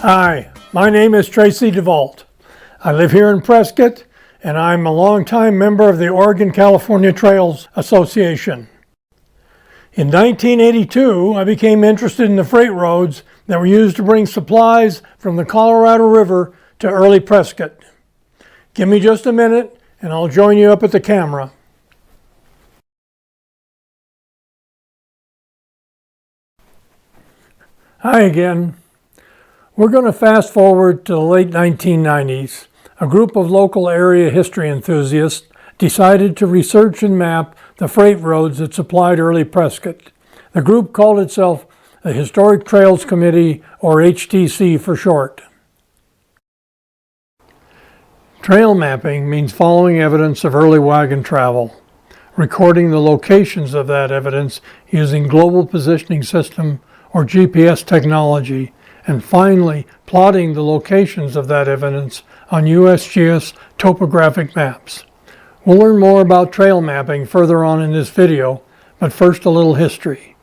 Hi, my name is Tracy DeVault. I live here in Prescott, and I'm a longtime member of the Oregon-California Trails Association. In 1982, I became interested in the freight roads that were used to bring supplies from the Colorado River to early Prescott. Give me just a minute, and I'll join you up at the camera. Hi again. We're going to fast forward to the late 1990s. A group of local area history enthusiasts decided to research and map the freight roads that supplied early Prescott. The group called itself the Historic Trails Committee, or HTC for short. Trail mapping means following evidence of early wagon travel, recording the locations of that evidence using Global Positioning System or GPS technology, and finally plotting the locations of that evidence on USGS topographic maps. We'll learn more about trail mapping further on in this video, but first a little history.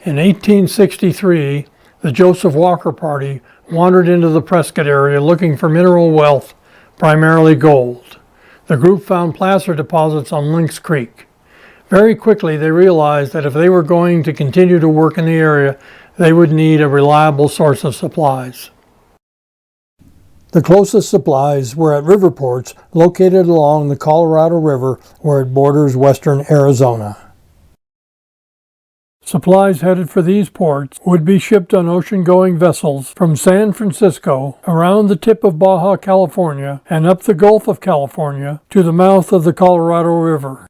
In 1863, the Joseph Walker Party wandered into the Prescott area looking for mineral wealth, primarily gold. The group found placer deposits on Lynx Creek. Very quickly they realized that if they were going to continue to work in the area, they would need a reliable source of supplies. The closest supplies were at river ports located along the Colorado River where it borders western Arizona. Supplies headed for these ports would be shipped on ocean-going vessels from San Francisco around the tip of Baja California and up the Gulf of California to the mouth of the Colorado River.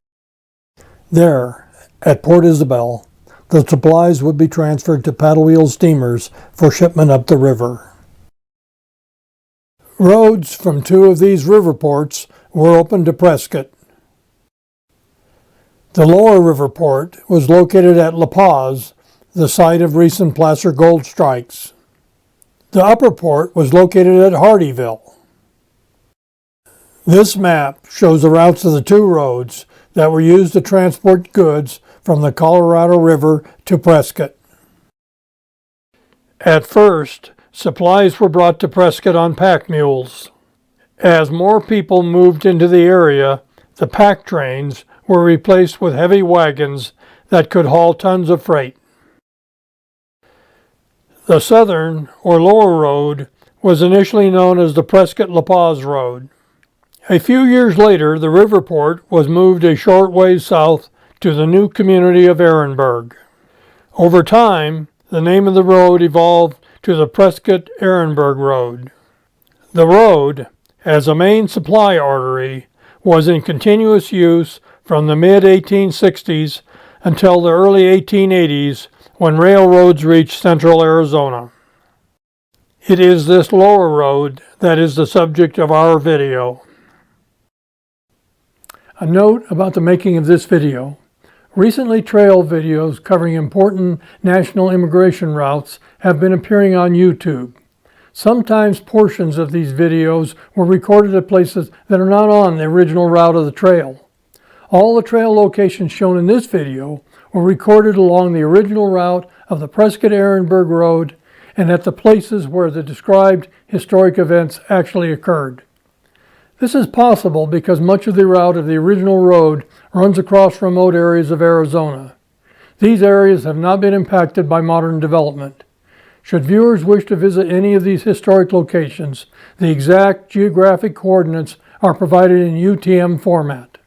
There, at Port Isabel, the supplies would be transferred to paddle wheel steamers for shipment up the river. Roads from two of these river ports were open to Prescott. The lower river port was located at La Paz, the site of recent placer gold strikes. The upper port was located at Hardyville. This map shows the routes of the two roads that were used to transport goods from the Colorado River to Prescott. At first, supplies were brought to Prescott on pack mules. As more people moved into the area, the pack trains were replaced with heavy wagons that could haul tons of freight. The southern, or lower road, was initially known as the Prescott-La Paz Road. A few years later, the river port was moved a short ways south to the new community of Ehrenberg. Over time, the name of the road evolved to the Prescott-Ehrenberg Road. The road, as a main supply artery, was in continuous use from the mid-1860s until the early 1880s when railroads reached central Arizona. It is this lower road that is the subject of our video. A note about the making of this video. Recently, trail videos covering important national immigration routes have been appearing on YouTube. Sometimes portions of these videos were recorded at places that are not on the original route of the trail. All the trail locations shown in this video were recorded along the original route of the Prescott-Ehrenberg Road and at the places where the described historic events actually occurred. This is possible because much of the route of the original road runs across remote areas of Arizona. These areas have not been impacted by modern development. Should viewers wish to visit any of these historic locations, the exact geographic coordinates are provided in UTM format.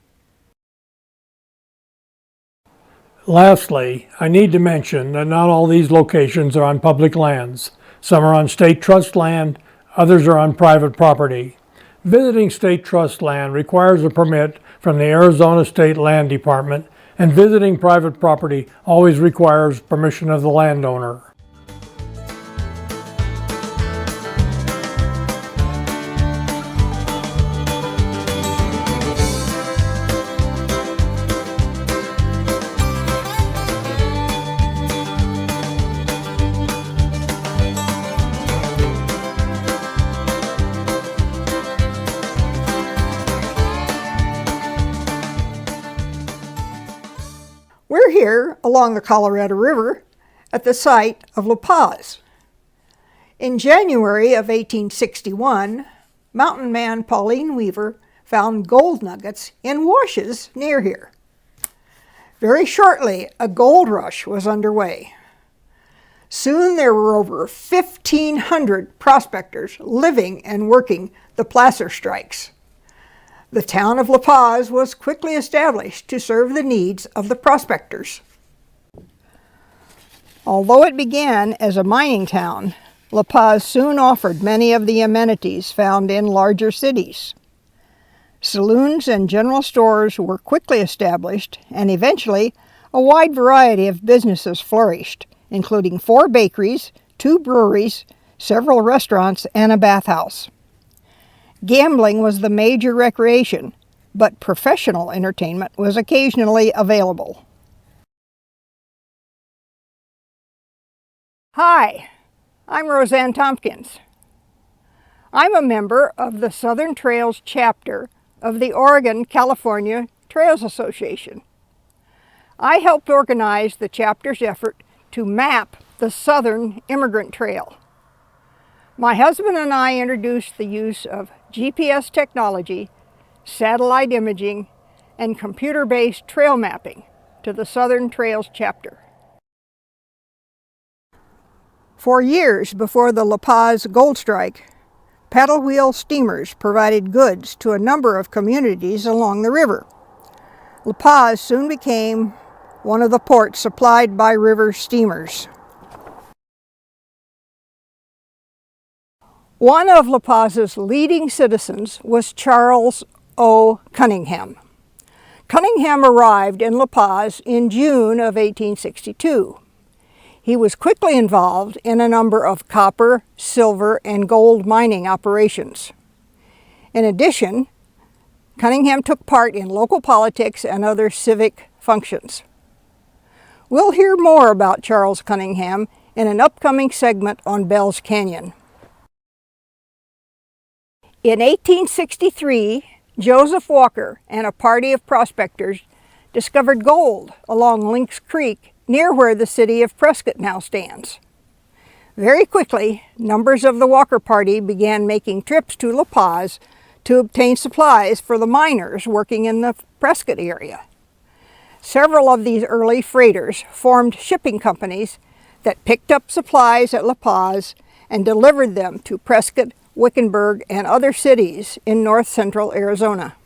Lastly, I need to mention that not all these locations are on public lands. Some are on state trust land, others are on private property. Visiting state trust land requires a permit from the Arizona State Land Department, and visiting private property always requires permission of the landowner. We're here along the Colorado River at the site of La Paz. In January of 1861, mountain man Pauline Weaver found gold nuggets in washes near here. Very shortly, a gold rush was underway. Soon there were over 1,500 prospectors living and working the placer strikes. The town of La Paz was quickly established to serve the needs of the prospectors. Although it began as a mining town, La Paz soon offered many of the amenities found in larger cities. Saloons and general stores were quickly established, and eventually a wide variety of businesses flourished, including 4 bakeries, 2 breweries, several restaurants, and a bathhouse. Gambling was the major recreation, but professional entertainment was occasionally available. Hi, I'm Roseanne Tompkins. I'm a member of the Southern Trails chapter of the Oregon-California Trails Association. I helped organize the chapter's effort to map the Southern Immigrant Trail. My husband and I introduced the use of GPS technology, satellite imaging, and computer-based trail mapping to the Southern Trails chapter. For years before the La Paz gold strike, paddle wheel steamers provided goods to a number of communities along the river. La Paz soon became one of the ports supplied by river steamers. One of La Paz's leading citizens was Charles O. Cunningham. Cunningham arrived in La Paz in June of 1862. He was quickly involved in a number of copper, silver, and gold mining operations. In addition, Cunningham took part in local politics and other civic functions. We'll hear more about Charles Cunningham in an upcoming segment on Bell's Canyon. In 1863, Joseph Walker and a party of prospectors discovered gold along Lynx Creek near where the city of Prescott now stands. Very quickly, numbers of the Walker party began making trips to La Paz to obtain supplies for the miners working in the Prescott area. Several of these early freighters formed shipping companies that picked up supplies at La Paz and delivered them to Prescott, Wickenburg, and other cities in north-central Arizona.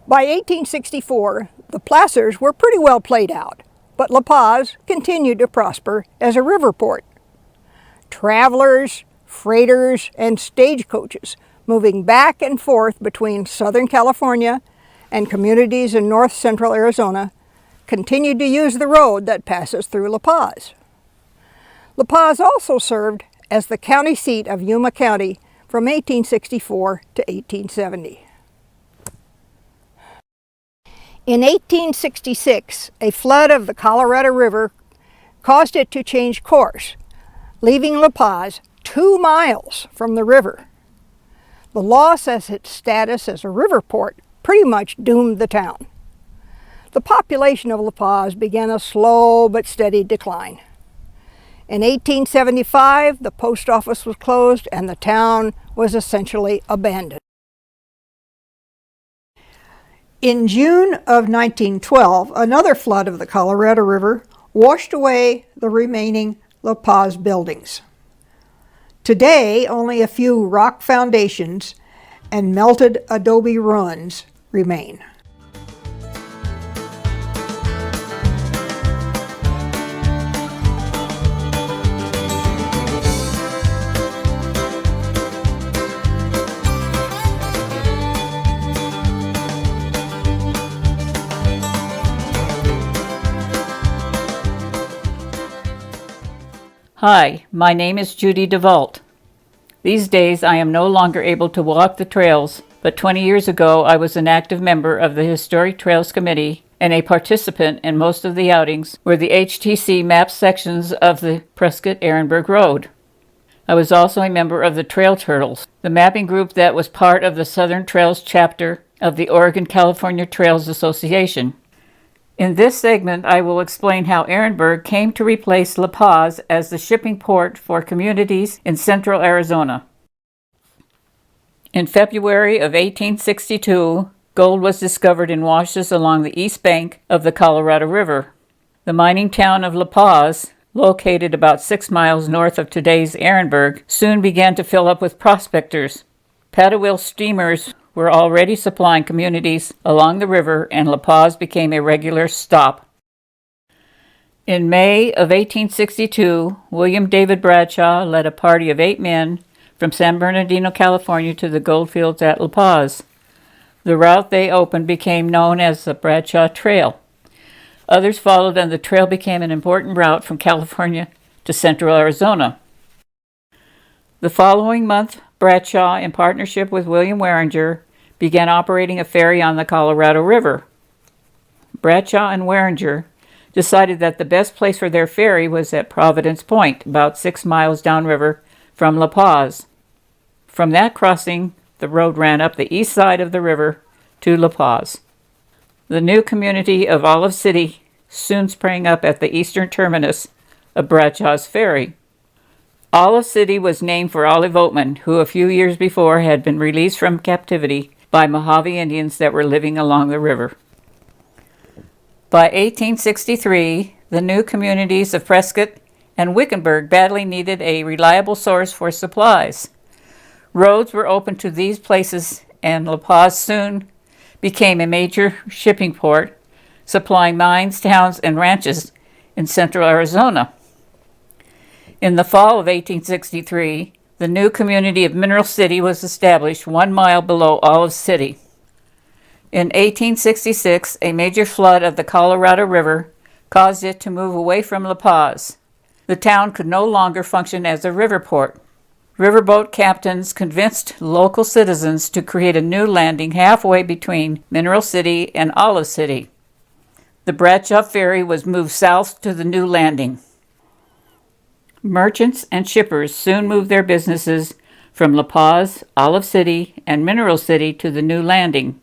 By 1864, the placers were pretty well played out, but La Paz continued to prosper as a river port. Travelers, freighters, and stagecoaches moving back and forth between Southern California and communities in north-central Arizona continued to use the road that passes through La Paz. La Paz also served as the county seat of Yuma County from 1864 to 1870. In 1866, a flood of the Colorado River caused it to change course, leaving La Paz 2 miles from the river. The loss of its status as a river port pretty much doomed the town. The population of La Paz began a slow but steady decline. In 1875, the post office was closed and the town was essentially abandoned. In June of 1912, another flood of the Colorado River washed away the remaining La Paz buildings. Today, only a few rock foundations and melted adobe ruins remain. Hi, my name is Judy DeVault. These days I am no longer able to walk the trails, but 20 years ago I was an active member of the Historic Trails Committee and a participant in most of the outings where the HTC mapped sections of the Prescott-Ehrenberg Road. I was also a member of the Trail Turtles, the mapping group that was part of the Southern Trails chapter of the Oregon-California Trails Association. In this segment, I will explain how Ehrenberg came to replace La Paz as the shipping port for communities in central Arizona. In February of 1862, gold was discovered in washes along the east bank of the Colorado River. The mining town of La Paz, located about 6 miles north of today's Ehrenberg, soon began to fill up with prospectors. Paddle-wheel steamers were already supplying communities along the river, and La Paz became a regular stop. In May of 1862, William David Bradshaw led a party of 8 men from San Bernardino, California, to the goldfields at La Paz. The route they opened became known as the Bradshaw Trail. Others followed, and the trail became an important route from California to central Arizona. The following month, Bradshaw, in partnership with William Warringer, began operating a ferry on the Colorado River. Bradshaw and Warringer decided that the best place for their ferry was at Providence Point, about 6 miles downriver from La Paz. From that crossing, the road ran up the east side of the river to La Paz. The new community of Olive City soon sprang up at the eastern terminus of Bradshaw's ferry. Olive City was named for Olive Oatman, who a few years before had been released from captivity by Mojave Indians that were living along the river. By 1863, the new communities of Prescott and Wickenburg badly needed a reliable source for supplies. Roads were opened to these places, and La Paz soon became a major shipping port, supplying mines, towns, and ranches in central Arizona. In the fall of 1863, the new community of Mineral City was established 1 mile below Olive City. In 1866, a major flood of the Colorado River caused it to move away from La Paz. The town could no longer function as a river port. Riverboat captains convinced local citizens to create a new landing halfway between Mineral City and Olive City. The Bradshaw Ferry was moved south to the new landing. Merchants and shippers soon moved their businesses from La Paz, Olive City, and Mineral City to the new landing.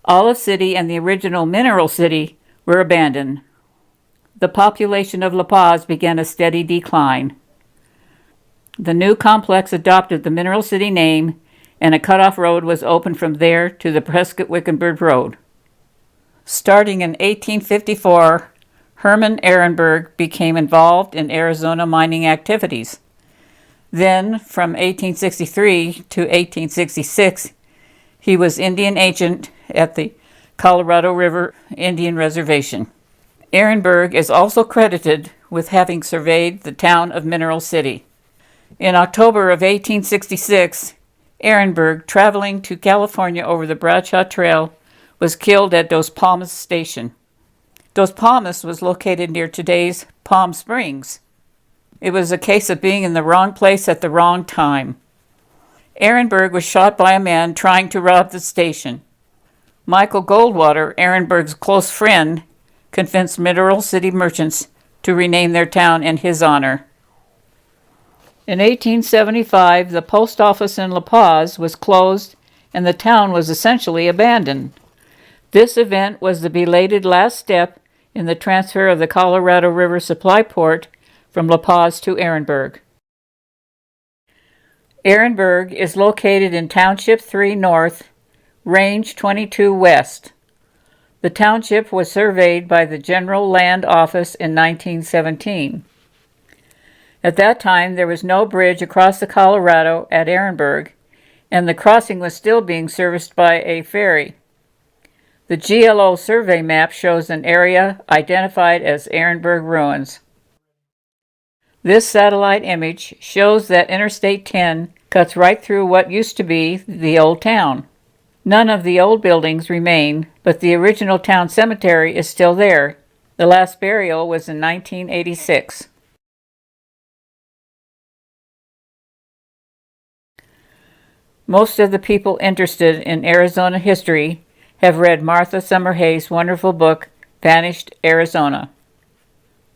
Olive City and the original Mineral City were abandoned. The population of La Paz began a steady decline. The new complex adopted the Mineral City name, and a cutoff road was opened from there to the Prescott-Wickenburg Road. Starting in 1854, Herman Ehrenberg became involved in Arizona mining activities. Then, from 1863 to 1866, he was Indian agent at the Colorado River Indian Reservation. Ehrenberg is also credited with having surveyed the town of Mineral City. In October of 1866, Ehrenberg, traveling to California over the Bradshaw Trail, was killed at Dos Palmas Station. Dos Palmas was located near today's Palm Springs. It was a case of being in the wrong place at the wrong time. Ehrenberg was shot by a man trying to rob the station. Michael Goldwater, Ehrenberg's close friend, convinced Mineral City merchants to rename their town in his honor. In 1875, the post office in La Paz was closed and the town was essentially abandoned. This event was the belated last step in the transfer of the Colorado River supply port from La Paz to Ehrenberg. Ehrenberg is located in Township 3 North, Range 22 West. The township was surveyed by the General Land Office in 1917. At that time, there was no bridge across the Colorado at Ehrenberg, and the crossing was still being serviced by a ferry. The GLO survey map shows an area identified as Ehrenberg Ruins. This satellite image shows that Interstate 10 cuts right through what used to be the old town. None of the old buildings remain, but the original town cemetery is still there. The last burial was in 1986. Most of the people interested in Arizona history have read Martha Summerhay's wonderful book, Vanished Arizona.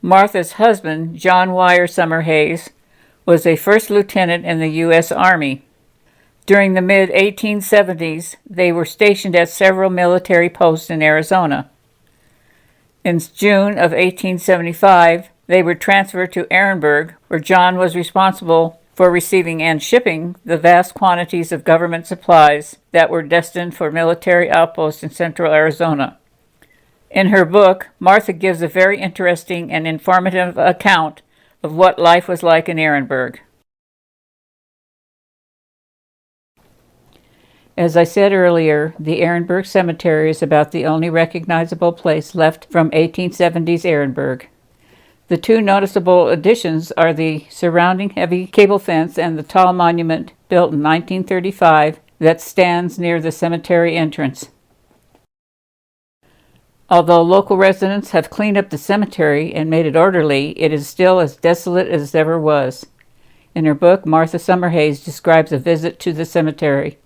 Martha's husband, John Wyer Summerhays, was a first lieutenant in the U.S. Army. During the mid-1870s, they were stationed at several military posts in Arizona. In June of 1875, they were transferred to Ehrenberg, where John was responsible for receiving and shipping the vast quantities of government supplies that were destined for military outposts in central Arizona. In her book, Martha gives a very interesting and informative account of what life was like in Ehrenberg. As I said earlier, the Ehrenberg Cemetery is about the only recognizable place left from 1870s Ehrenberg. The two noticeable additions are the surrounding heavy cable fence and the tall monument built in 1935 that stands near the cemetery entrance. Although local residents have cleaned up the cemetery and made it orderly, it is still as desolate as it ever was. In her book, Martha Summerhays describes a visit to the cemetery.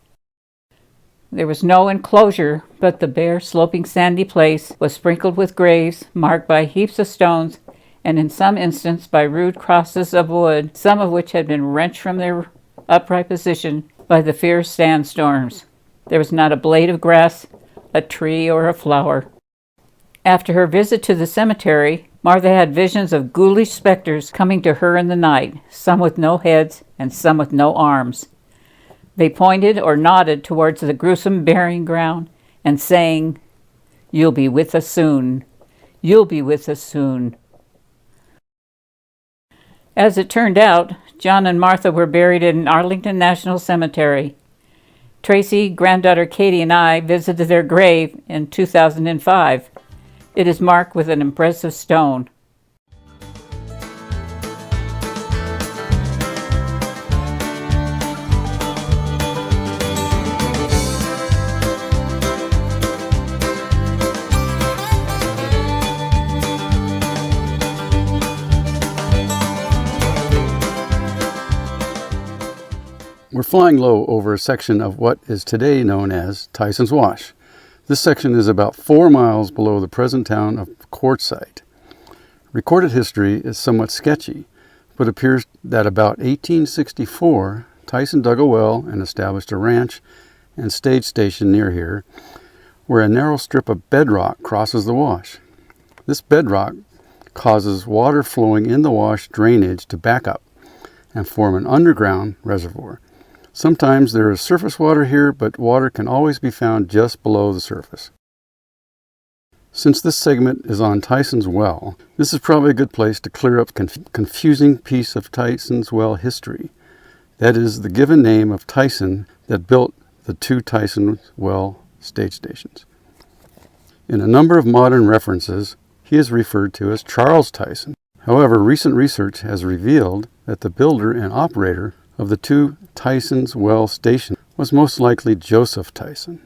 There was no enclosure, but the bare, sloping, sandy place was sprinkled with graves marked by heaps of stones and in some instances by rude crosses of wood, some of which had been wrenched from their upright position by the fierce sandstorms. There was not a blade of grass, a tree, or a flower. After her visit to the cemetery, Martha had visions of ghoulish specters coming to her in the night, some with no heads and some with no arms. They pointed or nodded towards the gruesome burying ground and saying, "You'll be with us soon. You'll be with us soon." As it turned out, John and Martha were buried in Arlington National Cemetery. Tracy, granddaughter Katie, and I visited their grave in 2005. It is marked with an impressive stone. We're flying low over a section of what is today known as Tyson's Wash. This section is about 4 miles below the present town of Quartzsite. Recorded history is somewhat sketchy, but appears that about 1864, Tyson dug a well and established a ranch and stage station near here, where a narrow strip of bedrock crosses the wash. This bedrock causes water flowing in the wash drainage to back up and form an underground reservoir. Sometimes there is surface water here, but water can always be found just below the surface. Since this segment is on Tyson's Well, this is probably a good place to clear up confusing piece of Tyson's Well history. That is the given name of Tyson that built the 2 Tyson's Well stage stations. In a number of modern references, he is referred to as Charles Tyson. However, recent research has revealed that the builder and operator of the 2 Tyson's Well stations was most likely Joseph Tyson.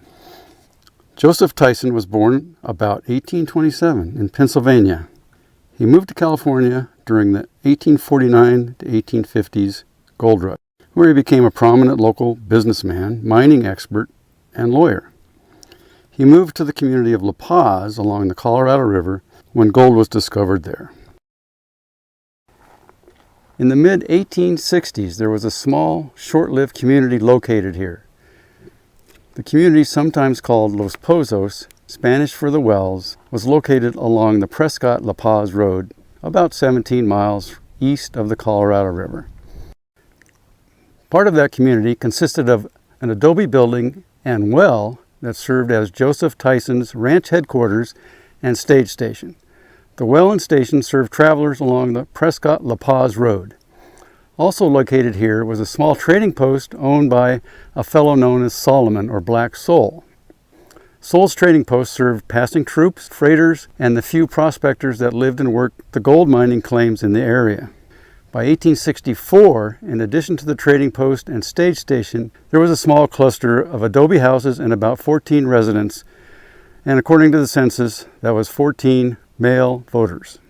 Joseph Tyson was born about 1827 in Pennsylvania. He moved to California during the 1849 to 1850s gold rush, where he became a prominent local businessman, mining expert, and lawyer. He moved to the community of La Paz along the Colorado River when gold was discovered there. In the mid-1860s, there was a small, short-lived community located here. The community, sometimes called Los Pozos, Spanish for the wells, was located along the Prescott-La Paz Road, about 17 miles east of the Colorado River. Part of that community consisted of an adobe building and well that served as Joseph Tyson's ranch headquarters and stage station. The well and station served travelers along the Prescott-La Paz Road. Also located here was a small trading post owned by a fellow known as Solomon, or Black Soul. Soul's trading post served passing troops, freighters, and the few prospectors that lived and worked the gold mining claims in the area. By 1864, in addition to the trading post and stage station, there was a small cluster of adobe houses and about 14 residents, and according to the census, that was 14 male voters.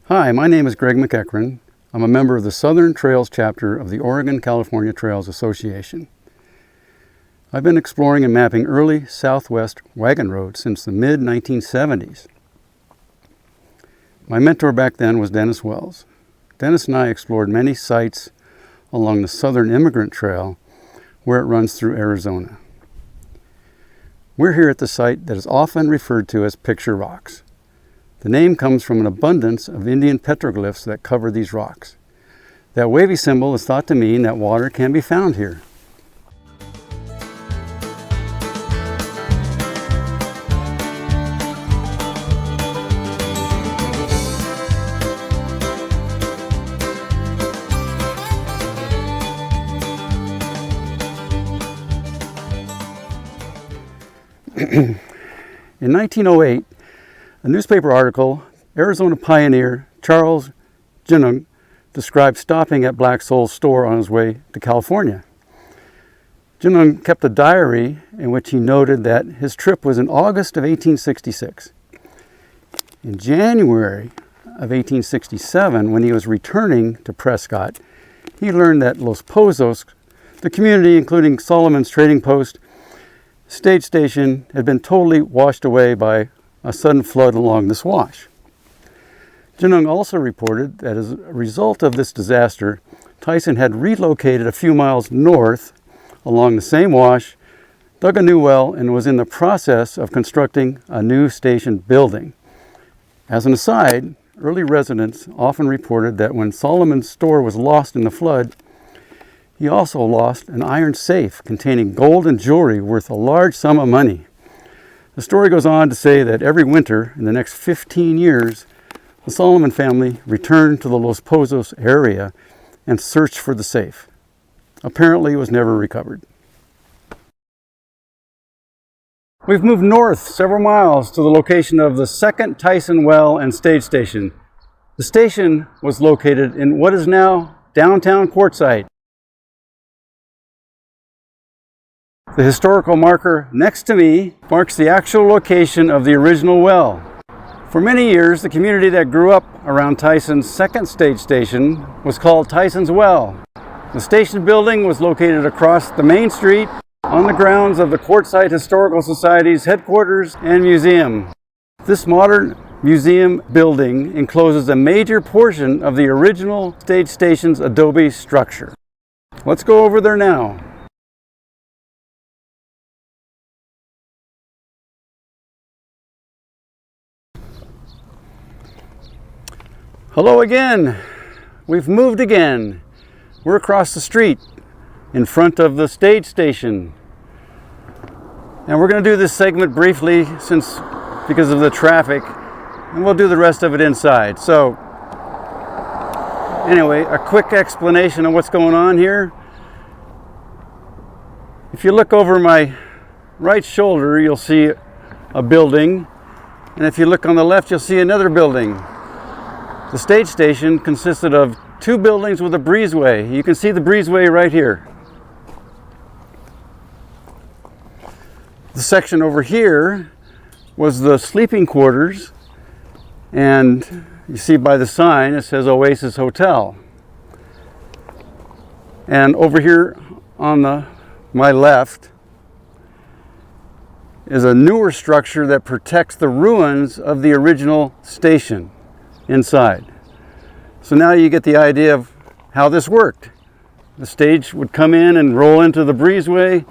Hi, my name is Greg McEachran. I'm a member of the Southern Trails chapter of the Oregon-California Trails Association. I've been exploring and mapping early Southwest wagon roads since the mid-1970s. My mentor back then was Dennis Wells. Dennis and I explored many sites along the Southern Immigrant Trail, where it runs through Arizona. We're here at the site that is often referred to as Picture Rocks. The name comes from an abundance of Indian petroglyphs that cover these rocks. That wavy symbol is thought to mean that water can be found here. In 1908, a newspaper article, Arizona pioneer Charles Ginung described stopping at Black Soul's store on his way to California. Ginung kept a diary in which he noted that his trip was in August of 1866. In January of 1867, when he was returning to Prescott, he learned that Los Pozos, the community including Solomon's trading post, stage station, had been totally washed away by a sudden flood along this wash. Ginung also reported that as a result of this disaster, Tyson had relocated a few miles north along the same wash, dug a new well, and was in the process of constructing a new station building. As an aside, early residents often reported that when Solomon's store was lost in the flood, he also lost an iron safe containing gold and jewelry worth a large sum of money. The story goes on to say that every winter in the next 15 years, the Solomon family returned to the Los Pozos area and searched for the safe. Apparently, it was never recovered. We've moved north several miles to the location of the second Tyson well and stage station. The station was located in what is now downtown Quartzsite. The historical marker next to me marks the actual location of the original well. For many years, the community that grew up around Tyson's second stage station was called Tyson's Well. The station building was located across the main street on the grounds of the Quartzsite Historical Society's headquarters and museum. This modern museum building encloses a major portion of the original stage station's adobe structure. Let's go over there now. Hello again. We've moved again. We're across the street in front of the stage station. And we're going to do this segment briefly because of the traffic, and we'll do the rest of it inside. So anyway, a quick explanation of what's going on here. If you look over my right shoulder, you'll see a building, and if you look on the left, you'll see another building. The stage station consisted of two buildings with a breezeway. You can see the breezeway right here. The section over here was the sleeping quarters, and you see by the sign it says Oasis Hotel. And over here on my left is a newer structure that protects the ruins of the original station inside. So now you get the idea of how this worked. The stage would come in and roll into the breezeway,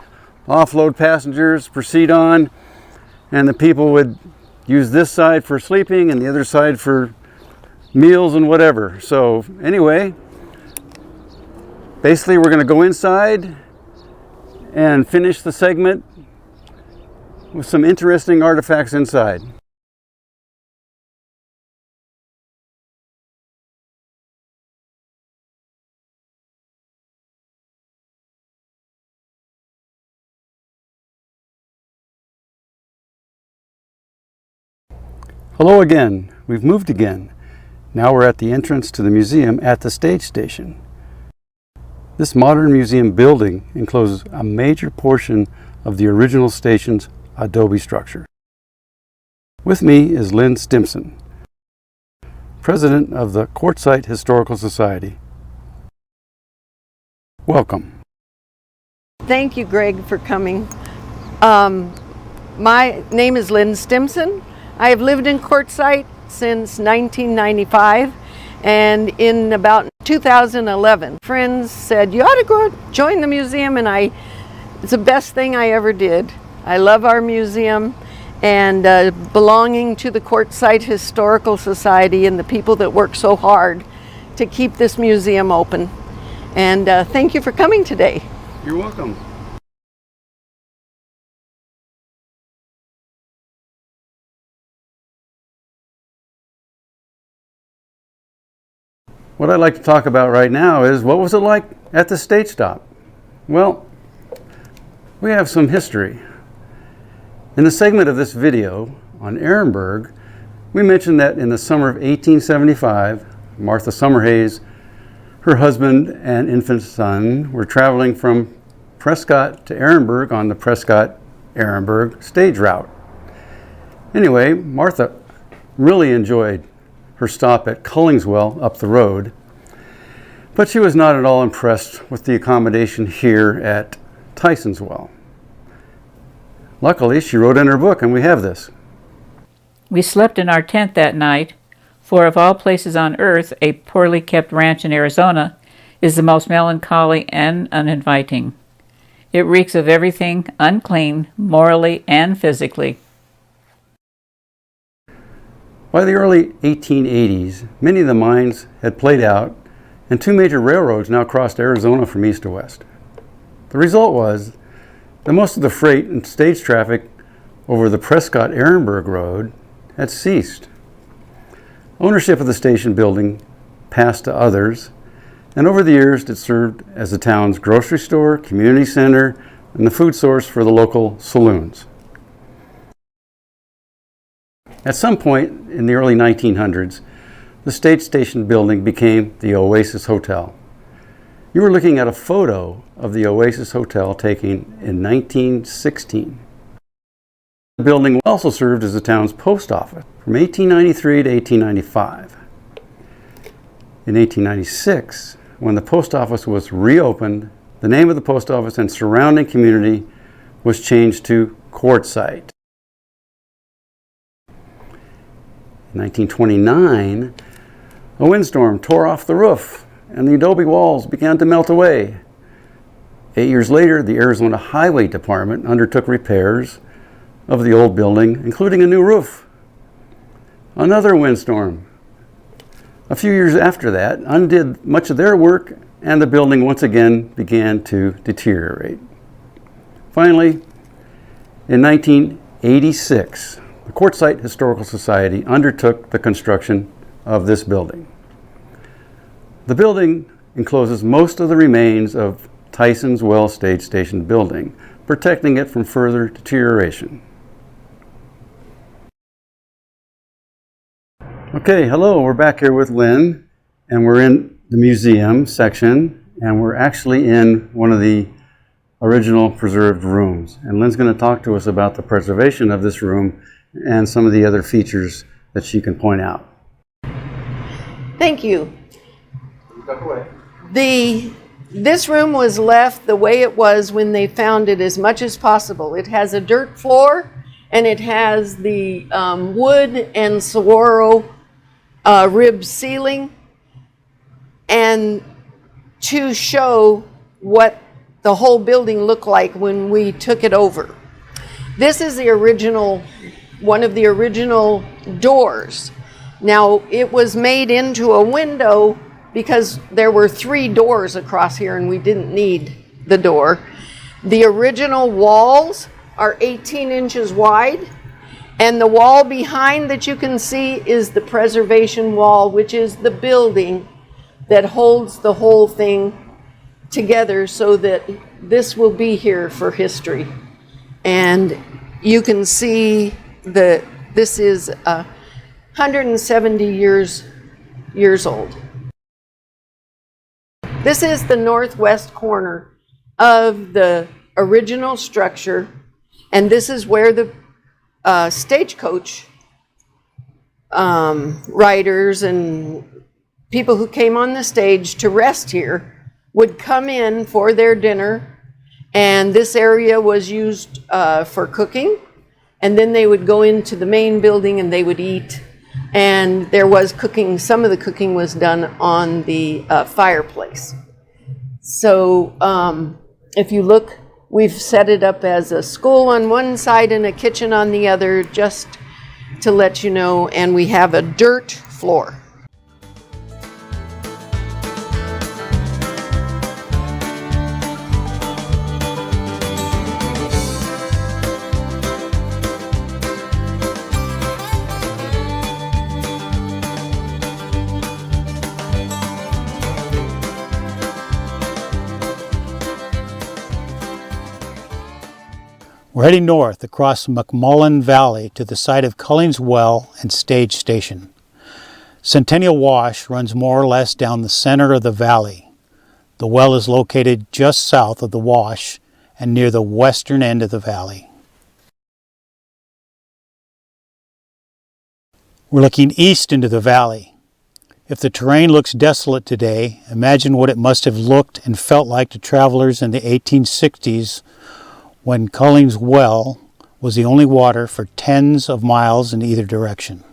offload passengers, proceed on, and the people would use this side for sleeping and the other side for meals and whatever. So anyway, basically we're going to go inside and finish the segment with some interesting artifacts inside. Hello again. We've moved again. Now we're at the entrance to the museum at the stage station. This modern museum building encloses a major portion of the original station's adobe structure. With me is Lynn Stimson, president of the Quartzsite Historical Society. Welcome. Thank you, Greg, for coming. My name is Lynn Stimson. I have lived in Quartzsite since 1995, and in about 2011, friends said, you ought to go join the museum, and I It's the best thing I ever did. I love our museum, and belonging to the Quartzsite Historical Society and the people that work so hard to keep this museum open. And thank you for coming today. You're welcome. What I'd like to talk about right now is what was it like at the stage stop? Well, we have some history. In the segment of this video on Ehrenberg, we mentioned that in the summer of 1875, Martha Summerhays, her husband and infant son were traveling from Prescott to Ehrenberg on the Prescott-Ehrenberg stage route. Anyway, Martha really enjoyed her stop at Cullingswell up the road, but she was not at all impressed with the accommodation here at Tyson's Well. Luckily, she wrote in her book, and we have this. We slept in our tent that night, for of all places on earth, a poorly kept ranch in Arizona is the most melancholy and uninviting. It reeks of everything unclean, morally and physically. By the early 1880s, many of the mines had played out, and two major railroads now crossed Arizona from east to west. The result was that most of the freight and stage traffic over the Prescott-Ehrenberg Road had ceased. Ownership of the station building passed to others, and over the years it served as the town's grocery store, community center, and the food source for the local saloons. At some point in the early 1900s, the stage station building became the Oasis Hotel. You were looking at a photo of the Oasis Hotel taken in 1916. The building also served as the town's post office from 1893 to 1895. In 1896, when the post office was reopened, the name of the post office and surrounding community was changed to Quartzsite. In 1929, a windstorm tore off the roof and the adobe walls began to melt away. 8 years later, the Arizona Highway Department undertook repairs of the old building, including a new roof. Another windstorm, a few years after that, undid much of their work, and the building once again began to deteriorate. Finally, in 1986, the Quartzsite Historical Society undertook the construction of this building. The building encloses most of the remains of Tyson's Well Stage Station building, protecting it from further deterioration. Okay, hello, we're back here with Lynn, and we're in the museum section, and we're actually in one of the original preserved rooms. And Lynn's going to talk to us about the preservation of this room and some of the other features that she can point out. Thank you. This room was left the way it was when they found it as much as possible. It has a dirt floor, and it has the wood and saguaro rib ceiling, and to show what the whole building looked like when we took it over. This is the original, one of the original doors. Now, it was made into a window because there were 3 doors across here and we didn't need the door. The original walls are 18 inches wide, and the wall behind that you can see is the preservation wall, which is the building that holds the whole thing together so that this will be here for history. And you can see that this is 170 years old. This is the northwest corner of the original structure, and this is where the stagecoach riders and people who came on the stage to rest here would come in for their dinner, and this area was used for cooking, and then they would go into the main building and they would eat, and there was cooking. Some of the cooking was done on the fireplace. So if you look We've set it up as a school on one side and a kitchen on the other, just to let you know, and we have a dirt floor. We're heading north across McMullen Valley to the site of Culling's Well and Stage Station. Centennial Wash runs more or less down the center of the valley. The well is located just south of the wash and near the western end of the valley. We're looking east into the valley. If the terrain looks desolate today, imagine what it must have looked and felt like to travelers in the 1860s when Culling's Well was the only water for tens of miles in either direction.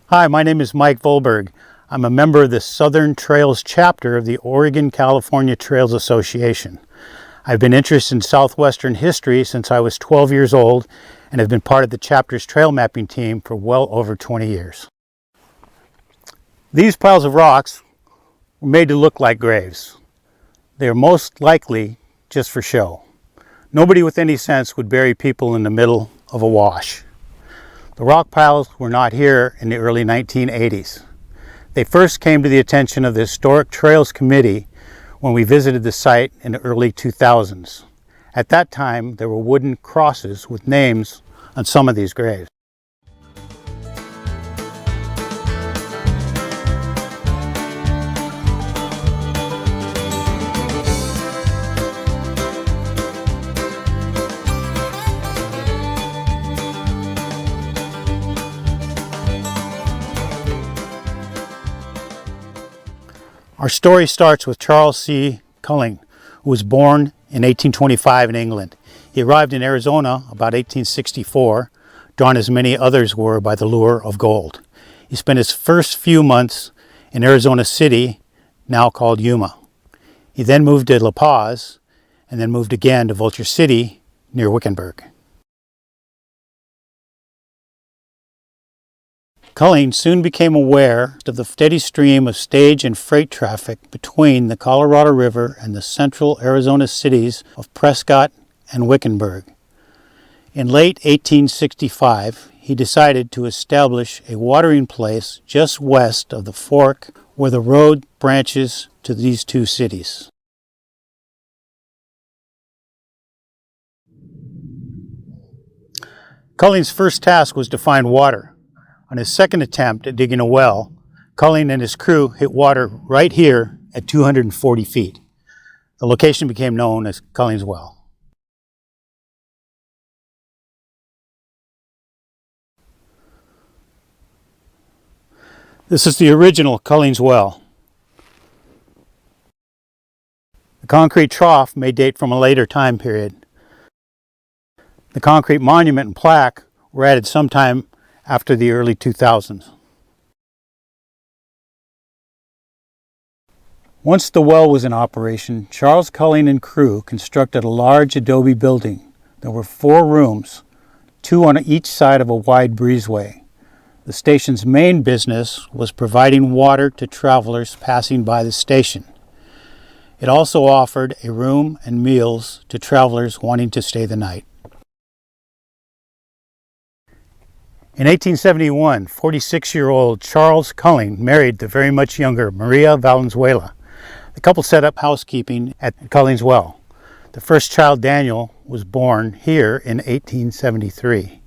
Hi, my name is Mike Volberg. I'm a member of the Southern Trails chapter of the Oregon-California Trails Association. I've been interested in southwestern history since I was 12 years old and have been part of the chapter's trail mapping team for well over 20 years. These piles of rocks were made to look like graves. They are most likely just for show. Nobody with any sense would bury people in the middle of a wash. The rock piles were not here in the early 1980s. They first came to the attention of the Historic Trails Committee when we visited the site in the early 2000s. At that time, there were wooden crosses with names on some of these graves. Our story starts with Charles C. Culling, who was born in 1825 in England. He arrived in Arizona about 1864, drawn as many others were by the lure of gold. He spent his first few months in Arizona City, now called Yuma. He then moved to La Paz, and then moved again to Vulture City near Wickenburg. Culling soon became aware of the steady stream of stage and freight traffic between the Colorado River and the central Arizona cities of Prescott and Wickenburg. In late 1865, he decided to establish a watering place just west of the fork where the road branches to these two cities. Culling's first task was to find water. On his second attempt at digging a well, Culling and his crew hit water right here at 240 feet. The location became known as Culling's Well. This is the original Culling's Well. The concrete trough may date from a later time period. The concrete monument and plaque were added sometime after the early 2000s. Once the well was in operation, Charles Culling and crew constructed a large adobe building. There were 4 rooms, 2 on each side of a wide breezeway. The station's main business was providing water to travelers passing by the station. It also offered a room and meals to travelers wanting to stay the night. In 1871, 46-year-old Charles Culling married the very much younger Maria Valenzuela. The couple set up housekeeping at Culling's Well. The first child, Daniel, was born here in 1873.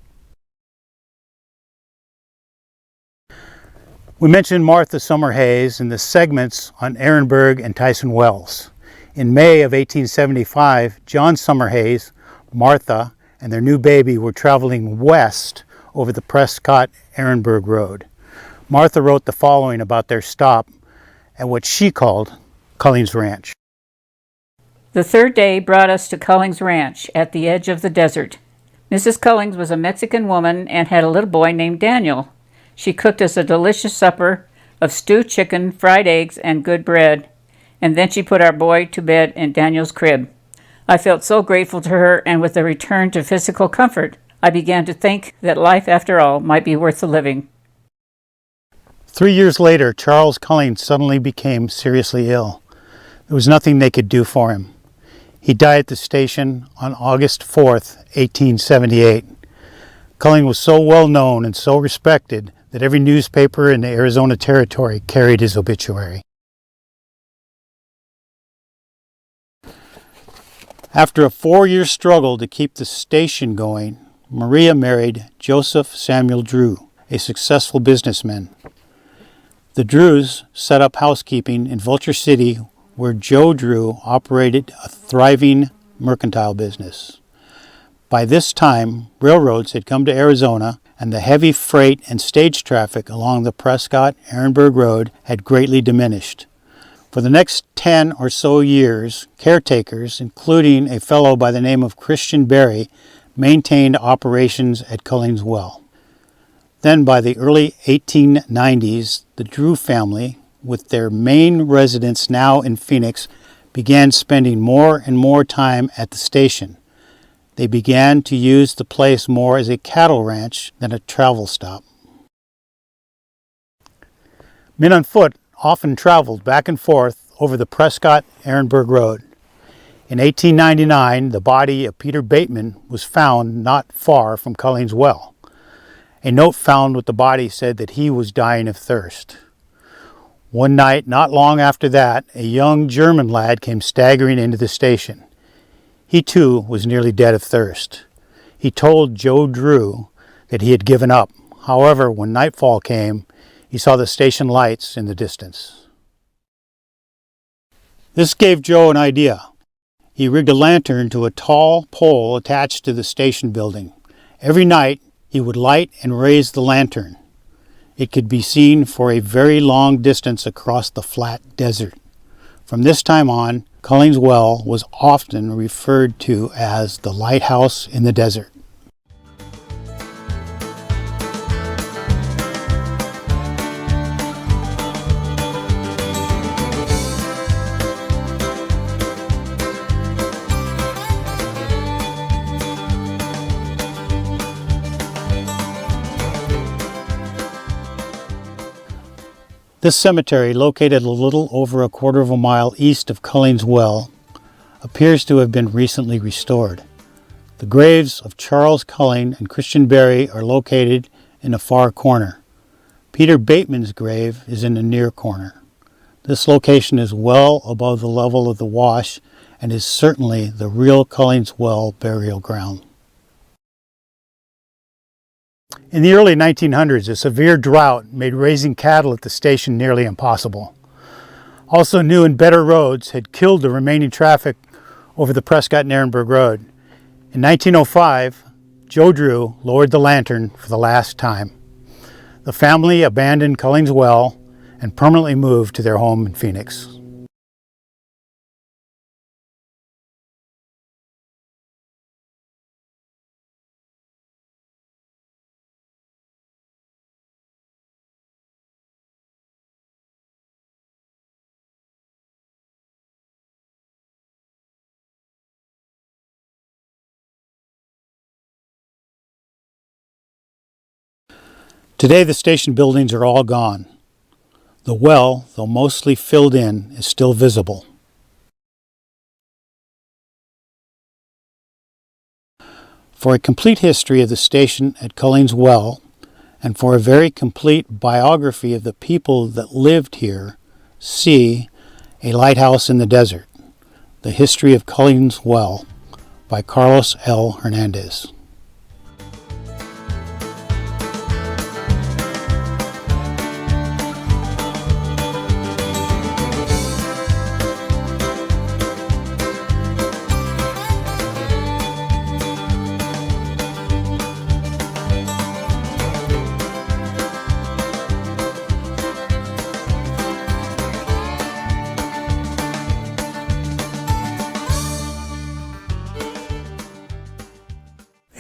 We mentioned Martha Summer Hayes in the segments on Ehrenberg and Tyson Wells. In May of 1875, John Summer Hayes, Martha, and their new baby were traveling west over the Prescott-Ehrenberg Road. Martha wrote the following about their stop at what she called Culling's Ranch. The third day brought us to Culling's Ranch at the edge of the desert. Mrs. Cullings was a Mexican woman and had a little boy named Daniel. She cooked us a delicious supper of stewed chicken, fried eggs, and good bread, and then she put our boy to bed in Daniel's crib. I felt so grateful to her, and with a return to physical comfort, I began to think that life, after all, might be worth the living. 3 years later, Charles Culling suddenly became seriously ill. There was nothing they could do for him. He died at the station on August 4th, 1878. Culling was so well known and so respected that every newspaper in the Arizona Territory carried his obituary. After a 4-year struggle to keep the station going, Maria married Joseph Samuel Drew, a successful businessman. The Drews set up housekeeping in Vulture City, where Joe Drew operated a thriving mercantile business. By this time, railroads had come to Arizona, and the heavy freight and stage traffic along the Prescott Ehrenberg Road had greatly diminished. For the next 10 or so years, caretakers, including a fellow by the name of Christian Berry, maintained operations at Culling's Well. Then by the early 1890s, the Drew family, with their main residence now in Phoenix, began spending more and more time at the station. They began to use the place more as a cattle ranch than a travel stop. Men on foot often traveled back and forth over the Prescott-Ehrenberg Road. In 1899, the body of Peter Bateman was found not far from Culling's Well. A note found with the body said that he was dying of thirst. One night, not long after that, a young German lad came staggering into the station. He too was nearly dead of thirst. He told Joe Drew that he had given up. However, when nightfall came, he saw the station lights in the distance. This gave Joe an idea. He rigged a lantern to a tall pole attached to the station building. Every night, he would light and raise the lantern. It could be seen for a very long distance across the flat desert. From this time on, Culling's Well was often referred to as the lighthouse in the desert. This cemetery, located a little over a quarter of a mile east of Culling's Well, appears to have been recently restored. The graves of Charles Culling and Christian Berry are located in the far corner. Peter Bateman's grave is in the near corner. This location is well above the level of the wash and is certainly the real Culling's Well burial ground. In the early 1900s, a severe drought made raising cattle at the station nearly impossible. Also, new and better roads had killed the remaining traffic over the Prescott and Ehrenberg Road. In 1905, Joe Drew lowered the lantern for the last time. The family abandoned Culling's Well and permanently moved to their home in Phoenix. Today the station buildings are all gone. The well, though mostly filled in, is still visible. For a complete history of the station at Culling's Well, and for a very complete biography of the people that lived here, see A Lighthouse in the Desert, The History of Culling's Well by Carlos L. Hernandez.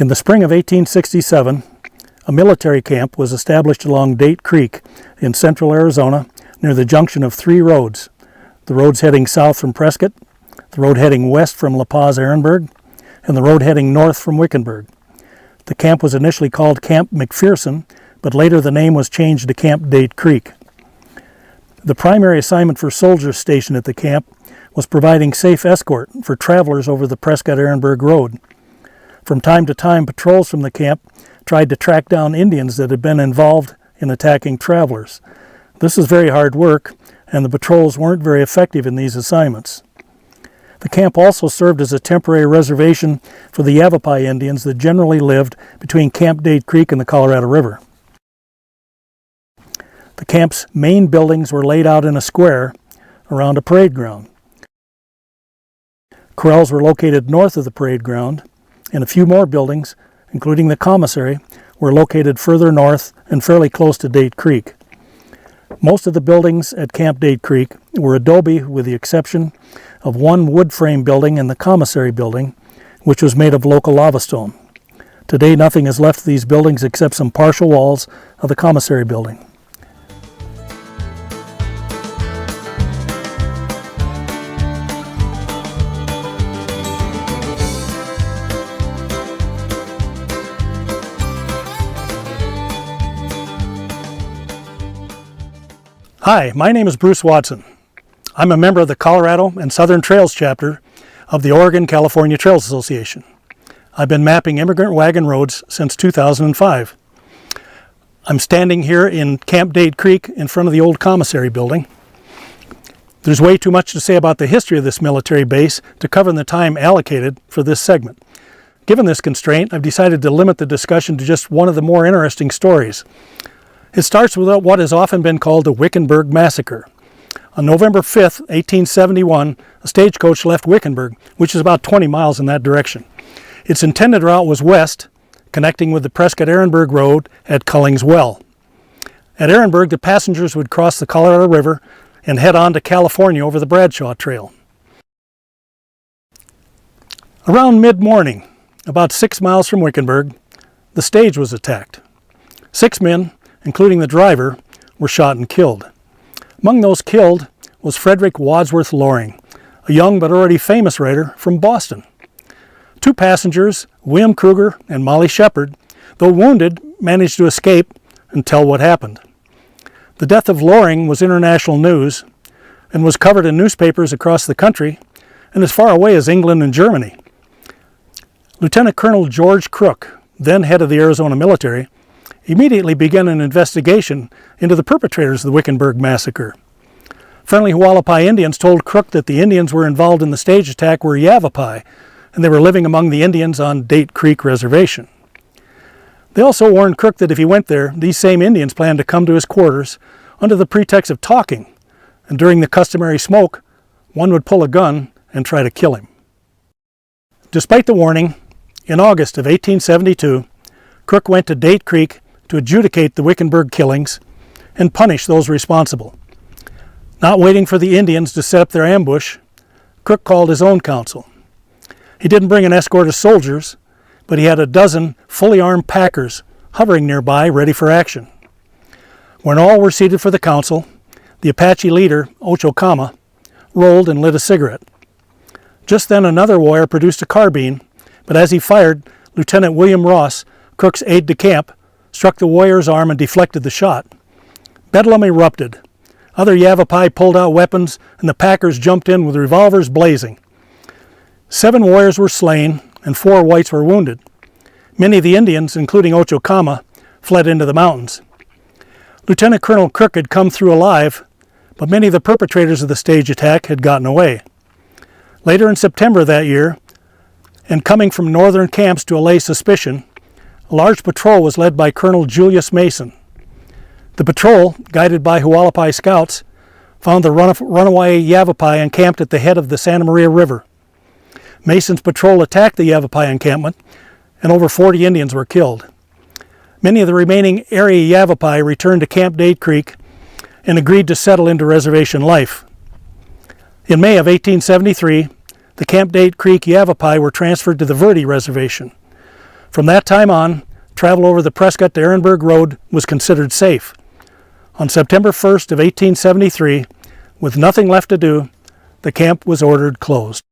In the spring of 1867, a military camp was established along Date Creek in central Arizona near the junction of three roads: the roads heading south from Prescott, the road heading west from La Paz Ehrenberg, and the road heading north from Wickenburg. The camp was initially called Camp McPherson, but later the name was changed to Camp Date Creek. The primary assignment for soldiers stationed at the camp was providing safe escort for travelers over the Prescott-Ehrenberg Road. From time to time, patrols from the camp tried to track down Indians that had been involved in attacking travelers. This was very hard work, and the patrols weren't very effective in these assignments. The camp also served as a temporary reservation for the Yavapai Indians that generally lived between Camp Date Creek and the Colorado River. The camp's main buildings were laid out in a square around a parade ground. Corrals were located north of the parade ground, and a few more buildings, including the commissary, were located further north and fairly close to Date Creek. Most of the buildings at Camp Date Creek were adobe with the exception of one wood frame building and the commissary building, which was made of local lava stone. Today nothing is left of these buildings except some partial walls of the commissary building. Hi, my name is Bruce Watson. I'm a member of the Colorado and Southern Trails chapter of the Oregon-California Trails Association. I've been mapping immigrant wagon roads since 2005. I'm standing here in Camp Date Creek in front of the old commissary building. There's way too much to say about the history of this military base to cover in the time allocated for this segment. Given this constraint, I've decided to limit the discussion to just one of the more interesting stories. It starts with what has often been called the Wickenburg Massacre. On November 5th, 1871, a stagecoach left Wickenburg, which is about 20 miles in that direction. Its intended route was west, connecting with the Prescott-Ehrenberg Road at Culling's Well. At Ehrenberg, the passengers would cross the Colorado River and head on to California over the Bradshaw Trail. Around mid-morning, about 6 miles from Wickenburg, the stage was attacked. 6 men, including the driver, were shot and killed. Among those killed was Frederick Wadsworth Loring, a young but already famous writer from Boston. 2 passengers, William Kruger and Molly Shepard, though wounded, managed to escape and tell what happened. The death of Loring was international news and was covered in newspapers across the country and as far away as England and Germany. Lieutenant Colonel George Crook, then head of the Arizona military, immediately began an investigation into the perpetrators of the Wickenburg Massacre. Friendly Hualapai Indians told Crook that the Indians were involved in the stage attack were Yavapai, and they were living among the Indians on Date Creek Reservation. They also warned Crook that if he went there, these same Indians planned to come to his quarters under the pretext of talking, and during the customary smoke, one would pull a gun and try to kill him. Despite the warning, in August of 1872, Crook went to Date Creek to adjudicate the Wickenburg killings and punish those responsible. Not waiting for the Indians to set up their ambush, Crook called his own council. He didn't bring an escort of soldiers, but he had a dozen fully armed packers hovering nearby ready for action. When all were seated for the council, the Apache leader, Ocho Kama, rolled and lit a cigarette. Just then another warrior produced a carbine, but as he fired, Lieutenant William Ross, Crook's aide-de-camp, struck the warrior's arm and deflected the shot. Bedlam erupted. Other Yavapai pulled out weapons, and the packers jumped in with revolvers blazing. 7 warriors were slain, and 4 whites were wounded. Many of the Indians, including Ocho Kama, fled into the mountains. Lieutenant Colonel Crook had come through alive, but many of the perpetrators of the stage attack had gotten away. Later in September that year, and coming from northern camps to allay suspicion, a large patrol was led by Colonel Julius Mason. The patrol, guided by Hualapai scouts, found the runaway Yavapai encamped at the head of the Santa Maria River. Mason's patrol attacked the Yavapai encampment, and over 40 Indians were killed. Many of the remaining area Yavapai returned to Camp Date Creek and agreed to settle into reservation life. In May of 1873, the Camp Date Creek Yavapai were transferred to the Verde Reservation. From that time on, travel over the Prescott to Ehrenberg Road was considered safe. On September 1st of 1873, with nothing left to do, the camp was ordered closed.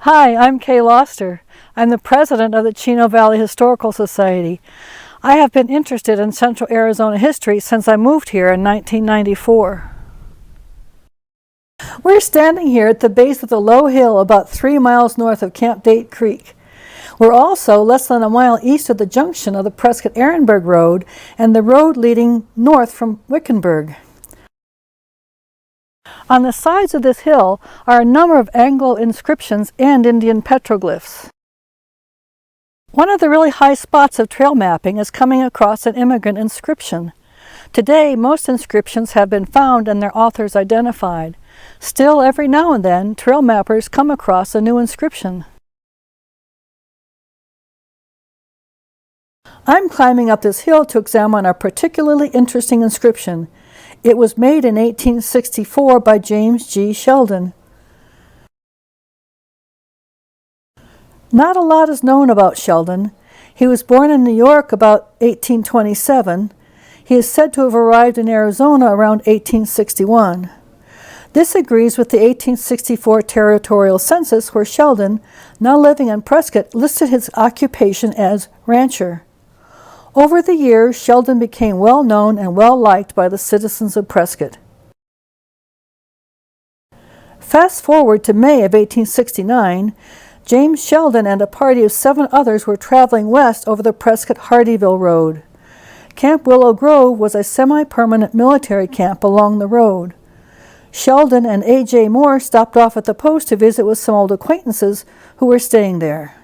Hi, I'm Kay Loster. I'm the president of the Chino Valley Historical Society. I have been interested in Central Arizona history since I moved here in 1994. We're standing here at the base of the low hill about 3 miles north of Camp Date Creek. We're also less than a mile east of the junction of the Prescott-Ehrenberg Road and the road leading north from Wickenburg. On the sides of this hill are a number of Anglo inscriptions and Indian petroglyphs. One of the really high spots of trail mapping is coming across an immigrant inscription. Today, most inscriptions have been found and their authors identified. Still, every now and then, trail mappers come across a new inscription. I'm climbing up this hill to examine a particularly interesting inscription. It was made in 1864 by James G. Sheldon. Not a lot is known about Sheldon. He was born in New York about 1827. He is said to have arrived in Arizona around 1861. This agrees with the 1864 territorial census where Sheldon, now living in Prescott, listed his occupation as rancher. Over the years, Sheldon became well known and well liked by the citizens of Prescott. Fast forward to May of 1869, James Sheldon and a party of 7 others were traveling west over the Prescott-Hardyville Road. Camp Willow Grove was a semi-permanent military camp along the road. Sheldon and A.J. Moore stopped off at the post to visit with some old acquaintances who were staying there.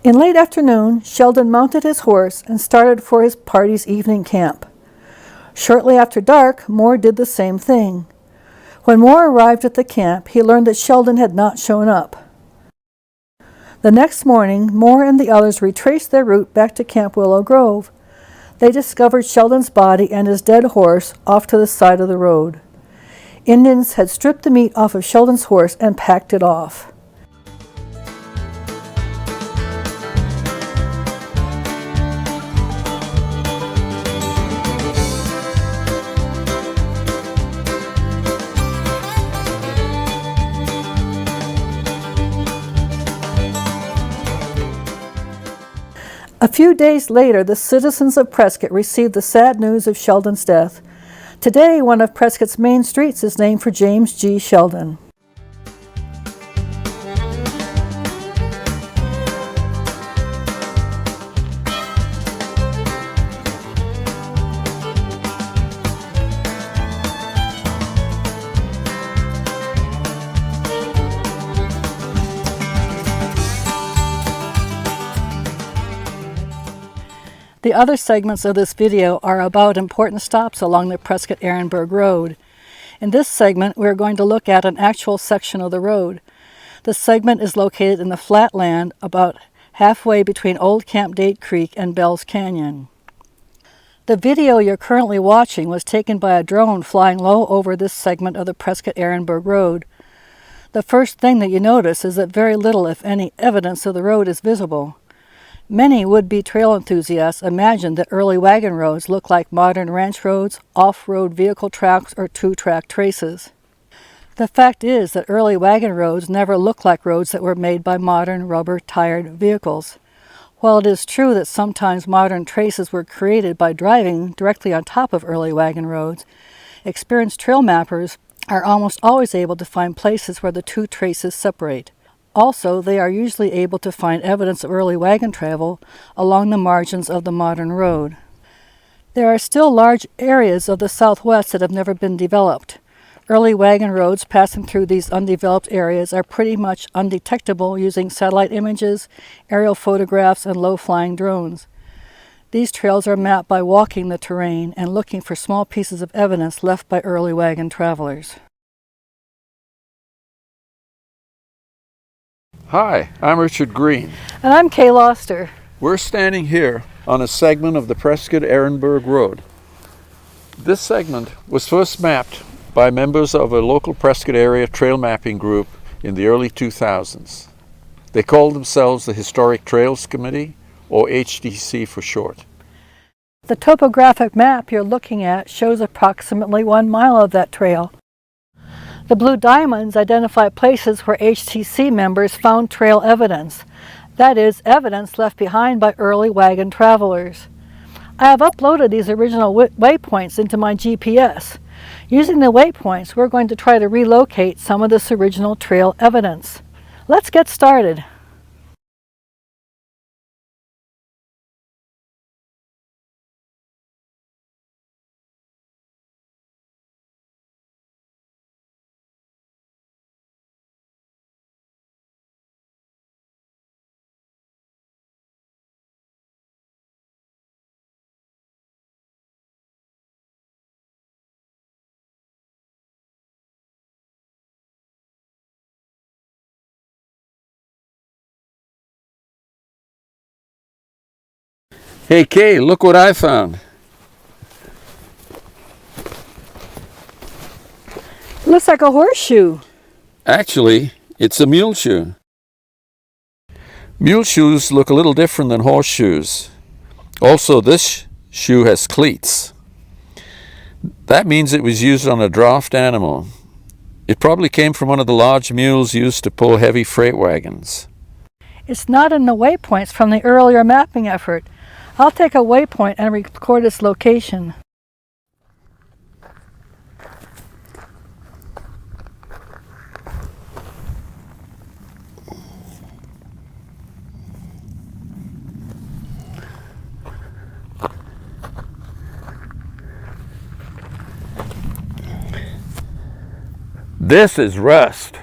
In late afternoon, Sheldon mounted his horse and started for his party's evening camp. Shortly after dark, Moore did the same thing. When Moore arrived at the camp, he learned that Sheldon had not shown up. The next morning, Moore and the others retraced their route back to Camp Willow Grove. They discovered Sheldon's body and his dead horse off to the side of the road. Indians had stripped the meat off of Sheldon's horse and packed it off. A few days later, the citizens of Prescott received the sad news of Sheldon's death. Today, one of Prescott's main streets is named for James G. Sheldon. The other segments of this video are about important stops along the Prescott-Ehrenberg Road. In this segment, we're going to look at an actual section of the road. This segment is located in the flat land about halfway between Old Camp Date Creek and Bell's Canyon. The video you're currently watching was taken by a drone flying low over this segment of the Prescott-Ehrenberg Road. The first thing that you notice is that very little, if any, evidence of the road is visible. Many would-be trail enthusiasts imagine that early wagon roads look like modern ranch roads, off-road vehicle tracks, or two-track traces. The fact is that early wagon roads never looked like roads that were made by modern rubber-tired vehicles. While it is true that sometimes modern traces were created by driving directly on top of early wagon roads, experienced trail mappers are almost always able to find places where the two traces separate. Also, they are usually able to find evidence of early wagon travel along the margins of the modern road. There are still large areas of the Southwest that have never been developed. Early wagon roads passing through these undeveloped areas are pretty much undetectable using satellite images, aerial photographs, and low-flying drones. These trails are mapped by walking the terrain and looking for small pieces of evidence left by early wagon travelers. Hi, I'm Richard Green. And I'm Kay Loster. We're standing here on a segment of the Prescott-Ehrenberg Road. This segment was first mapped by members of a local Prescott area trail mapping group in the early 2000s. They called themselves the Historic Trails Committee, or HTC for short. The topographic map you're looking at shows approximately 1 mile of that trail. The blue diamonds identify places where HTC members found trail evidence, that is, evidence left behind by early wagon travelers. I have uploaded these original waypoints into my GPS. Using the waypoints, we're going to try to relocate some of this original trail evidence. Let's get started. Hey Kay, look what I found. Looks like a horseshoe. Actually, it's a mule shoe. Mule shoes look a little different than horseshoes. Also, this shoe has cleats. That means it was used on a draft animal. It probably came from one of the large mules used to pull heavy freight wagons. It's not in the waypoints from the earlier mapping effort. I'll take a waypoint and record its location. This is rust.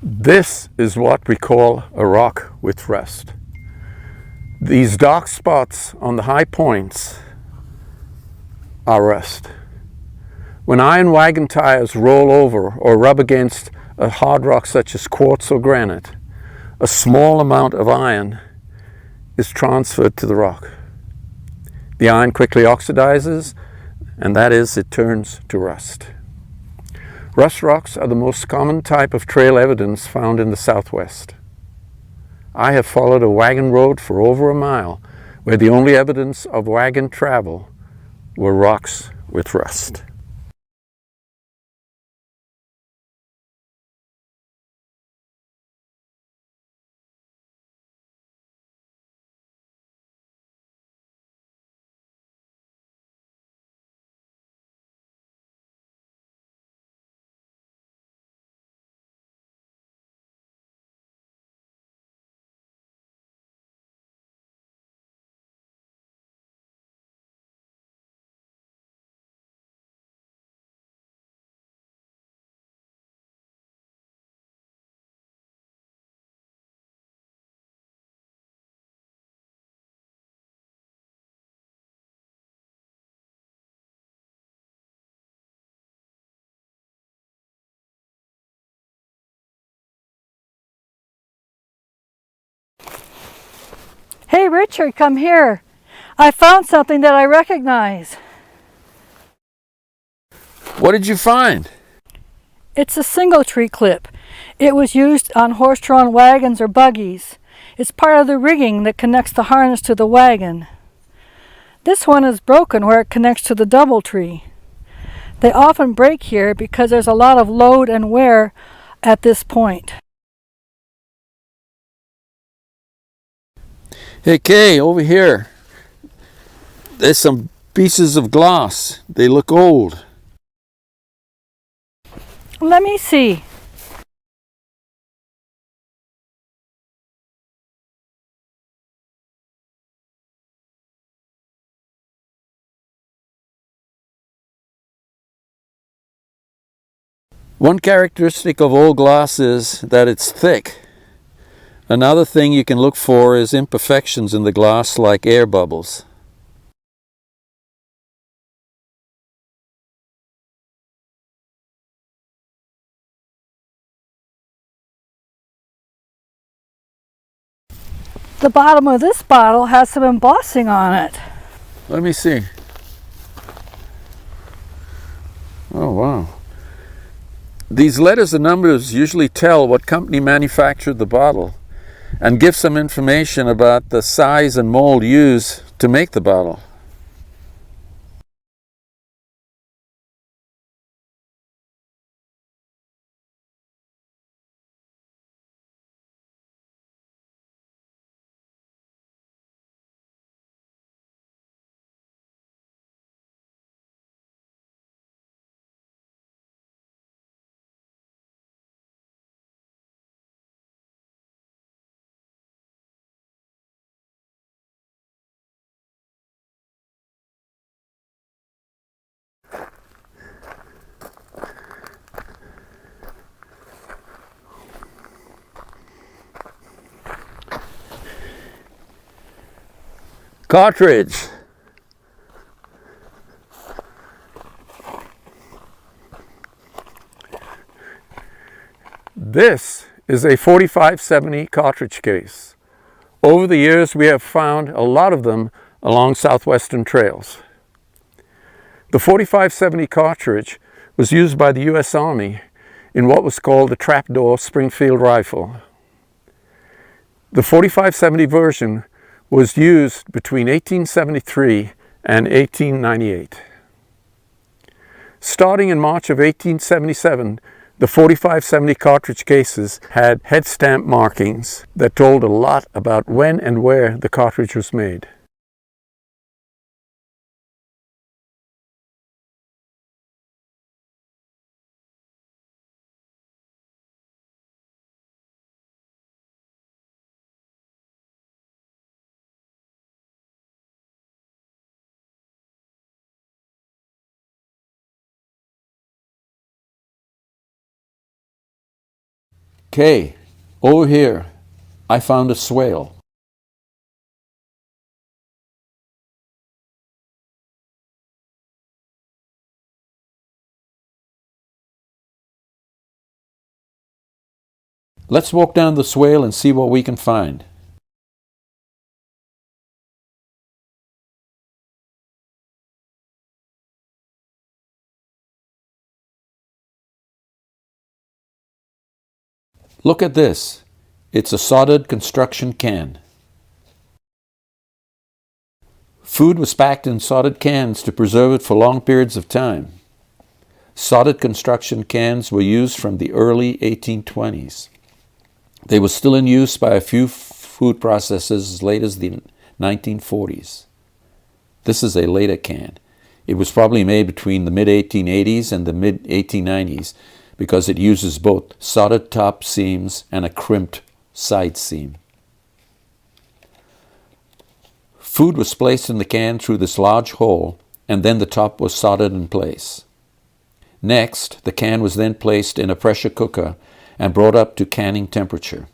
This is what we call a rock with rust. These dark spots on the high points are rust. When iron wagon tires roll over or rub against a hard rock such as quartz or granite, a small amount of iron is transferred to the rock. The iron quickly oxidizes, and that is, it turns to rust. Rust rocks are the most common type of trail evidence found in the Southwest. I have followed a wagon road for over a mile where the only evidence of wagon travel were rocks with rust. Hey Richard, come here. I found something that I recognize. What did you find? It's a single tree clip. It was used on horse-drawn wagons or buggies. It's part of the rigging that connects the harness to the wagon. This one is broken where it connects to the double tree. They often break here because there's a lot of load and wear at this point. Hey Kay, over here. There's some pieces of glass. They look old. Let me see. One characteristic of old glass is that it's thick. Another thing you can look for is imperfections in the glass, like air bubbles. The bottom of this bottle has some embossing on it. Let me see. Oh, wow. These letters and numbers usually tell what company manufactured the bottle and give some information about the size and mold used to make the bottle. Cartridge. This is a 4570 cartridge case. Over the years, we have found a lot of them along southwestern trails. The 4570 cartridge was used by the U.S. Army in what was called the trapdoor Springfield rifle. The 4570 version was used between 1873 and 1898. Starting in March of 1877, the 4570 cartridge cases had head stamp markings that told a lot about when and where the cartridge was made. Okay, over here, I found a swale. Let's walk down the swale and see what we can find. Look at this. It's a soldered construction can. Food was packed in soldered cans to preserve it for long periods of time. Soldered construction cans were used from the early 1820s. They were still in use by a few food processors as late as the 1940s. This is a later can. It was probably made between the mid-1880s and the mid-1890s because it uses both soldered top seams and a crimped side seam. Food was placed in the can through this large hole, and then the top was soldered in place. Next, the can was then placed in a pressure cooker and brought up to canning temperature.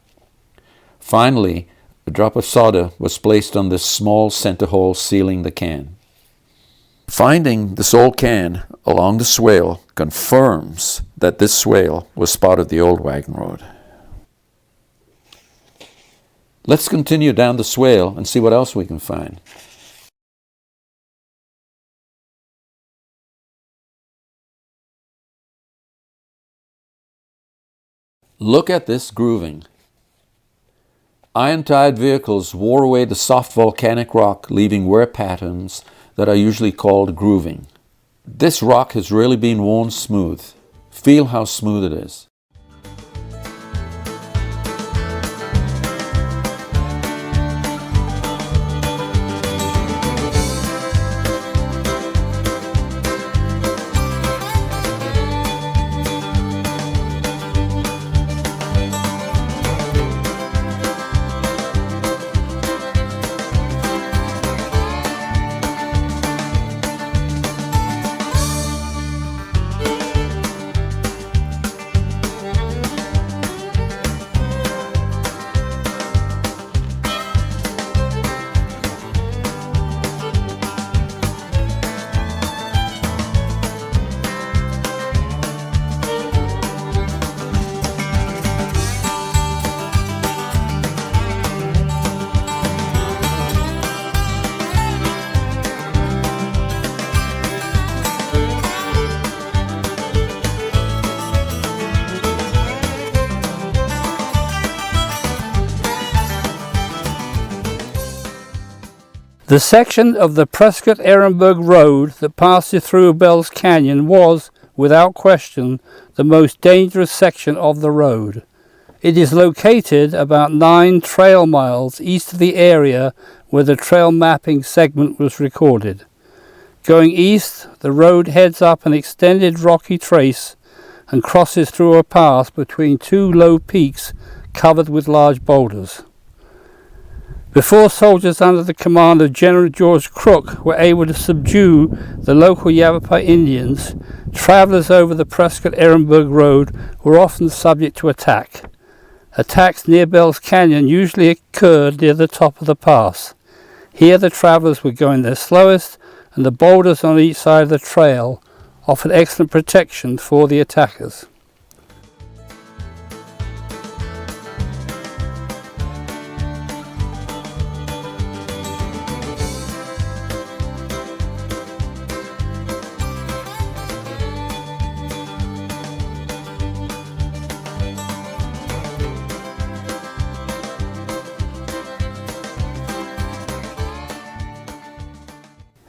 Finally, a drop of solder was placed on this small center hole sealing the can. Finding this old can along the swale confirms that this swale was part of the old wagon road. Let's continue down the swale and see what else we can find. Look at this grooving. Iron-tired vehicles wore away the soft volcanic rock, leaving wear patterns that are usually called grooving. This rock has really been worn smooth. Feel how smooth it is. The section of the Prescott-Ehrenberg Road that passes through Bell's Canyon was, without question, the most dangerous section of the road. It is located about 9 trail miles east of the area where the trail mapping segment was recorded. Going east, the road heads up an extended rocky trace and crosses through a pass between 2 low peaks covered with large boulders. Before soldiers under the command of General George Crook were able to subdue the local Yavapai Indians, travelers over the Prescott-Ehrenberg Road were often subject to attack. Attacks near Bell's Canyon usually occurred near the top of the pass. Here the travelers were going their slowest, and the boulders on each side of the trail offered excellent protection for the attackers.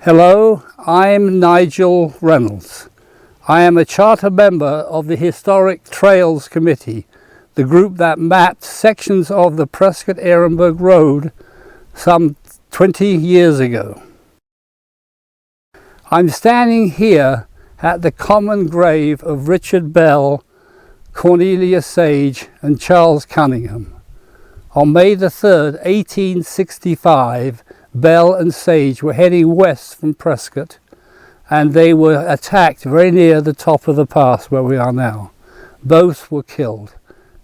Hello, I'm Nigel Reynolds. I am a charter member of the Historic Trails Committee, the group that mapped sections of the Prescott-Ehrenberg Road some 20 years ago. I'm standing here at the common grave of Richard Bell, Cornelia Sage and Charles Cunningham. On May the 3rd, 1865, Bell and Sage were heading west from Prescott, and they were attacked very near the top of the pass where we are now. Both were killed.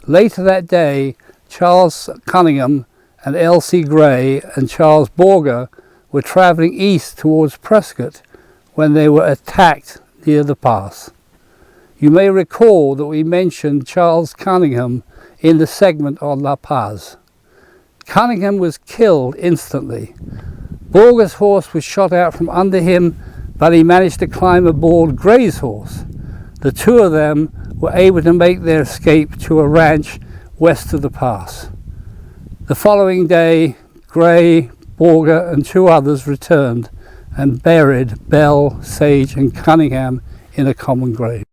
Later that day, Charles Cunningham and Elsie Gray and Charles Borger were traveling east towards Prescott when they were attacked near the pass. You may recall that we mentioned Charles Cunningham in the segment on La Paz. Cunningham was killed instantly. Borger's horse was shot out from under him, but he managed to climb aboard Gray's horse. The two of them were able to make their escape to a ranch west of the pass. The following day, Gray, Borger and 2 others returned and buried Bell, Sage and Cunningham in a common grave.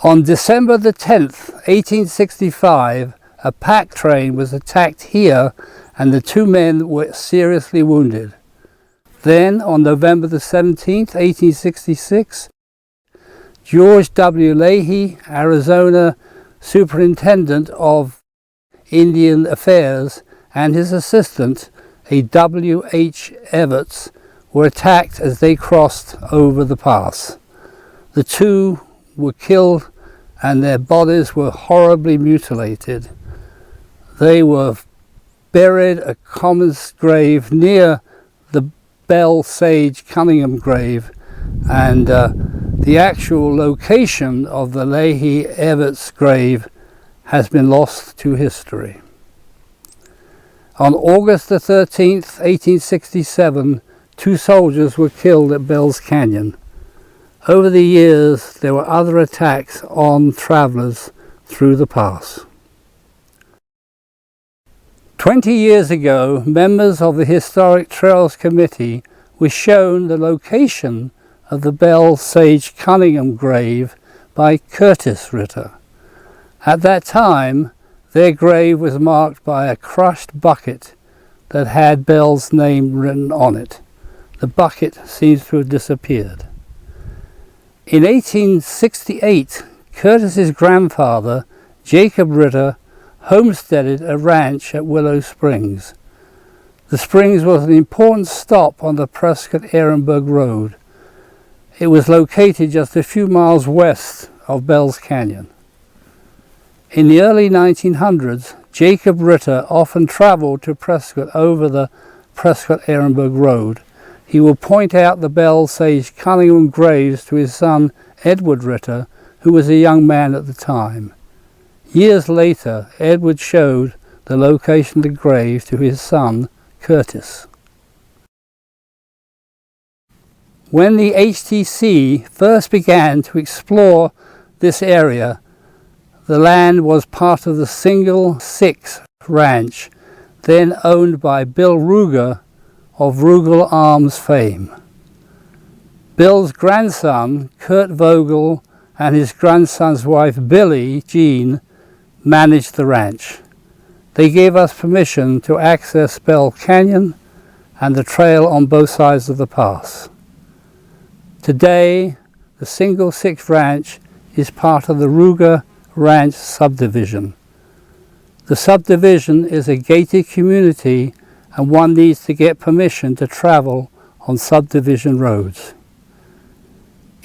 On December the 10th, 1865, a pack train was attacked here and the 2 men were seriously wounded. Then, on November the 17th, 1866, George W. Leahy, Arizona Superintendent of Indian Affairs, and his assistant, a W. H. Evarts, were attacked as they crossed over the pass. The 2 were killed and their bodies were horribly mutilated. They were buried at a common grave near the Bell Sage Cunningham grave, and the actual location of the Leahy Evarts grave has been lost to history. On August the 13th, 1867, 2 soldiers were killed at Bell's Canyon. Over the years, there were other attacks on travelers through the pass. 20 years ago, members of the Historic Trails Committee were shown the location of the Bell Sage Cunningham grave by Curtis Ritter. At that time, their grave was marked by a crushed bucket that had Bell's name written on it. The bucket seems to have disappeared. In 1868, Curtis's grandfather, Jacob Ritter, homesteaded a ranch at Willow Springs. The springs was an important stop on the Prescott-Ehrenberg Road. It was located just a few miles west of Bell's Canyon. In the early 1900s, Jacob Ritter often traveled to Prescott over the Prescott-Ehrenberg Road. He would point out the Bell Sage Cunningham graves to his son Edward Ritter, who was a young man at the time. Years later, Edward showed the location of the grave to his son, Curtis. When the HTC first began to explore this area, the land was part of the Single Six Ranch then owned by Bill Ruger of Ruger Arms fame. Bill's grandson, Kurt Vogel, and his grandson's wife, Billie Jean, managed the ranch. They gave us permission to access Bell Canyon and the trail on both sides of the pass. Today, the Single Six Ranch is part of the Ruger Ranch subdivision. The subdivision is a gated community and one needs to get permission to travel on subdivision roads.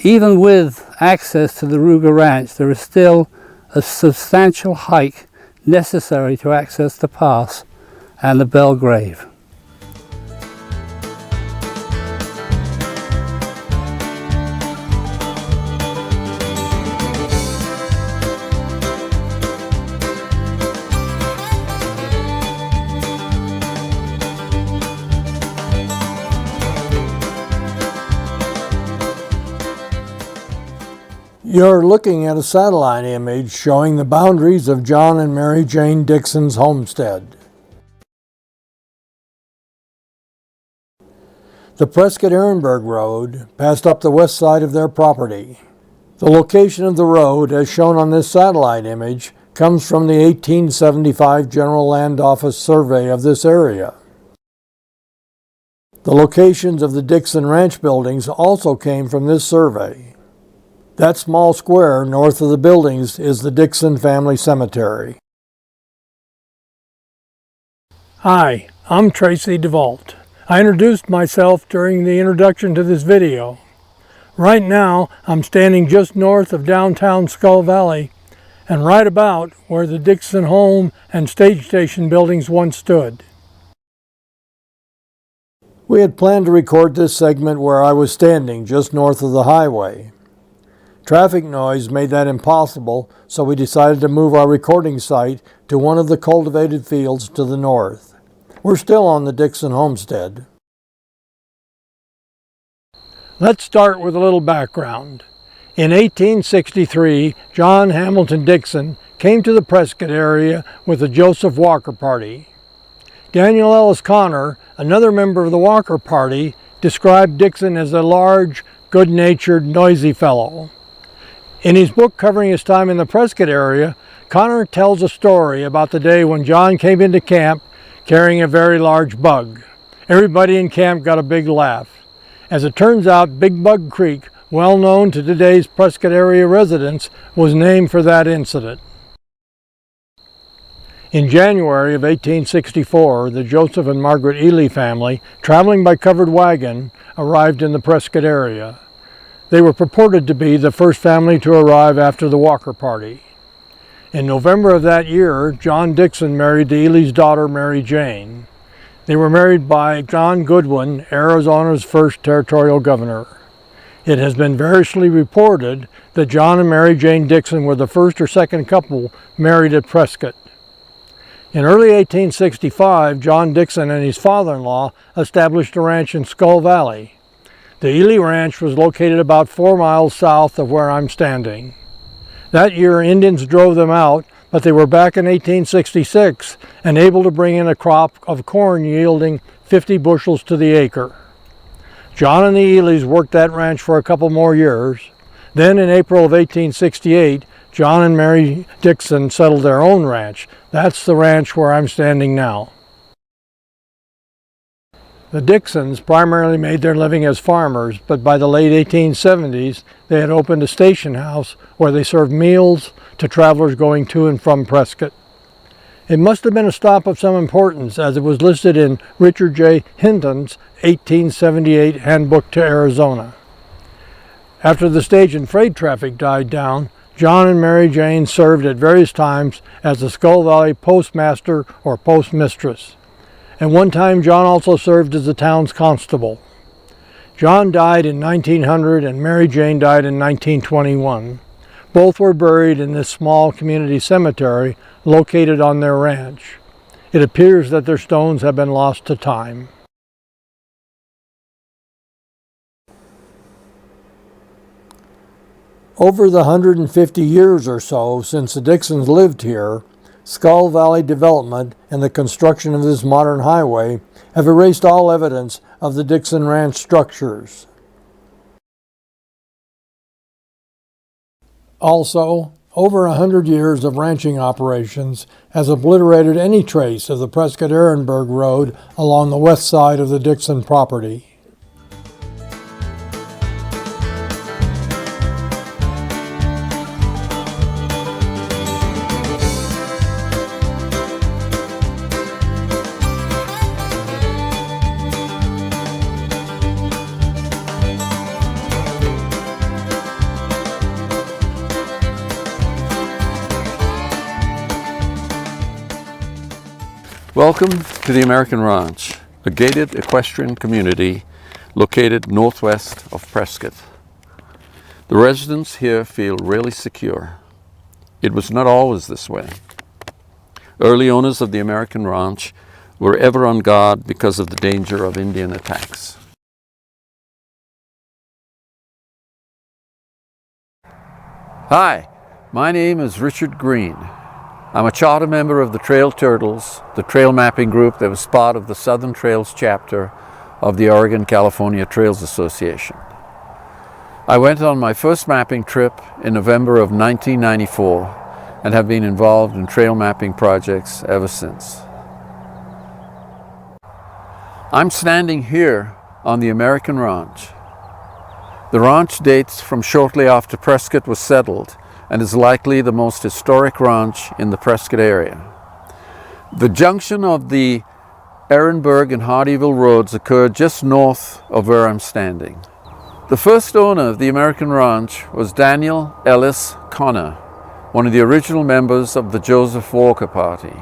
Even with access to the Ruger Ranch, there is still a substantial hike necessary to access the pass and the Bell Grave. You're looking at a satellite image showing the boundaries of John and Mary Jane Dixon's homestead. The Prescott-Ehrenberg Road passed up the west side of their property. The location of the road, as shown on this satellite image, comes from the 1875 General Land Office survey of this area. The locations of the Dixon Ranch buildings also came from this survey. That small square north of the buildings is the Dixon Family Cemetery. Hi, I'm Tracy DeVault. I introduced myself during the introduction to this video. Right now, I'm standing just north of downtown Skull Valley and right about where the Dixon home and stage station buildings once stood. We had planned to record this segment where I was standing just north of the highway. Traffic noise made that impossible, so we decided to move our recording site to one of the cultivated fields to the north. We're still on the Dixon homestead. Let's start with a little background. In 1863, John Hamilton Dixon came to the Prescott area with the Joseph Walker Party. Daniel Ellis Connor, another member of the Walker Party, described Dixon as a large, good-natured, noisy fellow. In his book covering his time in the Prescott area, Connor tells a story about the day when John came into camp carrying a very large bug. Everybody in camp got a big laugh. As it turns out, Big Bug Creek, well known to today's Prescott area residents, was named for that incident. In January of 1864, the Joseph and Margaret Ely family, traveling by covered wagon, arrived in the Prescott area. They were purported to be the first family to arrive after the Walker Party. In November of that year, John Dixon married the Ely's daughter, Mary Jane. They were married by John Goodwin, Arizona's first territorial governor. It has been variously reported that John and Mary Jane Dixon were the first or second couple married at Prescott. In early 1865, John Dixon and his father-in-law established a ranch in Skull Valley. The Ely Ranch was located about 4 miles south of where I'm standing. That year, Indians drove them out, but they were back in 1866 and able to bring in a crop of corn yielding 50 bushels to the acre. John and the Elys worked that ranch for a couple more years. Then in April of 1868, John and Mary Dixon settled their own ranch. That's the ranch where I'm standing now. The Dixons primarily made their living as farmers, but by the late 1870s, they had opened a station house where they served meals to travelers going to and from Prescott. It must have been a stop of some importance, as it was listed in Richard J. Hinton's 1878 Handbook to Arizona. After the stage and freight traffic died down, John and Mary Jane served at various times as the Skull Valley postmaster or postmistress. And one time John also served as the town's constable. John died in 1900 and Mary Jane died in 1921. Both were buried in this small community cemetery located on their ranch. It appears that their stones have been lost to time. Over the 150 years or so since the Dixons lived here, Skull Valley development and the construction of this modern highway have erased all evidence of the Dixon Ranch structures. Also, over 100 years of ranching operations has obliterated any trace of the Prescott-Ehrenberg Road along the west side of the Dixon property. Welcome to the American Ranch, a gated equestrian community located northwest of Prescott. The residents here feel really secure. It was not always this way. Early owners of the American Ranch were ever on guard because of the danger of Indian attacks. Hi, my name is Richard Green. I'm a charter member of the Trail Turtles, the trail mapping group that was part of the Southern Trails chapter of the Oregon-California Trails Association. I went on my first mapping trip in November of 1994 and have been involved in trail mapping projects ever since. I'm standing here on the American Ranch. The ranch dates from shortly after Prescott was settled and is likely the most historic ranch in the Prescott area. The junction of the Ehrenberg and Hardyville roads occurred just north of where I'm standing. The first owner of the American Ranch was Daniel Ellis Connor, one of the original members of the Joseph Walker Party.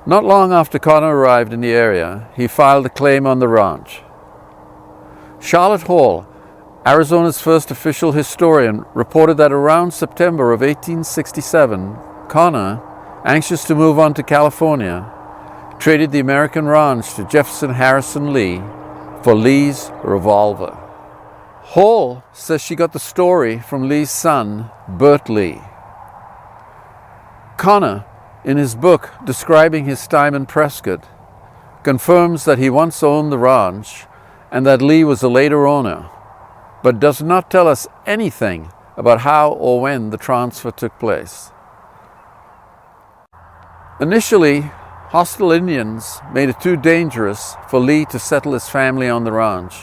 Not long after Connor arrived in the area, he filed a claim on the ranch. Charlotte Hall, Arizona's first official historian, reported that around September of 1867, Connor, anxious to move on to California, traded the American Ranch to Jefferson Harrison Lee for Lee's revolver. Hall says she got the story from Lee's son, Bert Lee. Connor, in his book describing his time in Prescott, confirms that he once owned the ranch and that Lee was a later owner, but does not tell us anything about how or when the transfer took place. Initially, hostile Indians made it too dangerous for Lee to settle his family on the ranch.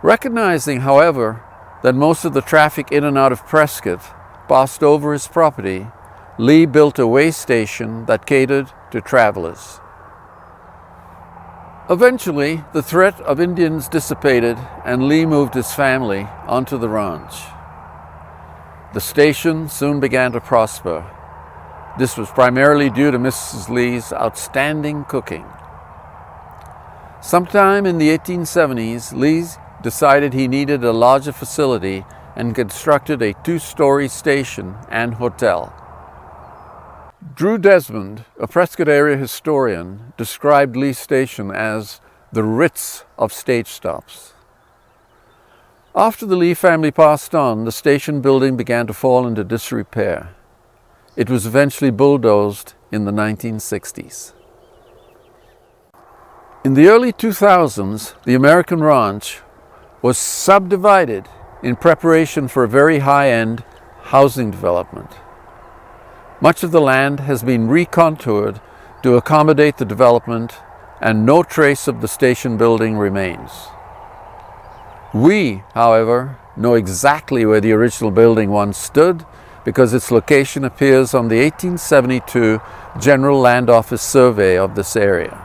Recognizing, however, that most of the traffic in and out of Prescott passed over his property, Lee built a way station that catered to travelers. Eventually, the threat of Indians dissipated and Lee moved his family onto the ranch. The station soon began to prosper. This was primarily due to Mrs. Lee's outstanding cooking. Sometime in the 1870s, Lee decided he needed a larger facility and constructed a two-story station and hotel. Drew Desmond, a Prescott area historian, described Lee Station as the Ritz of stage stops. After the Lee family passed on, the station building began to fall into disrepair. It was eventually bulldozed in the 1960s. In the early 2000s, the American Ranch was subdivided in preparation for a very high-end housing development. Much of the land has been recontoured to accommodate the development, and no trace of the station building remains. We, however, know exactly where the original building once stood because its location appears on the 1872 General Land Office survey of this area.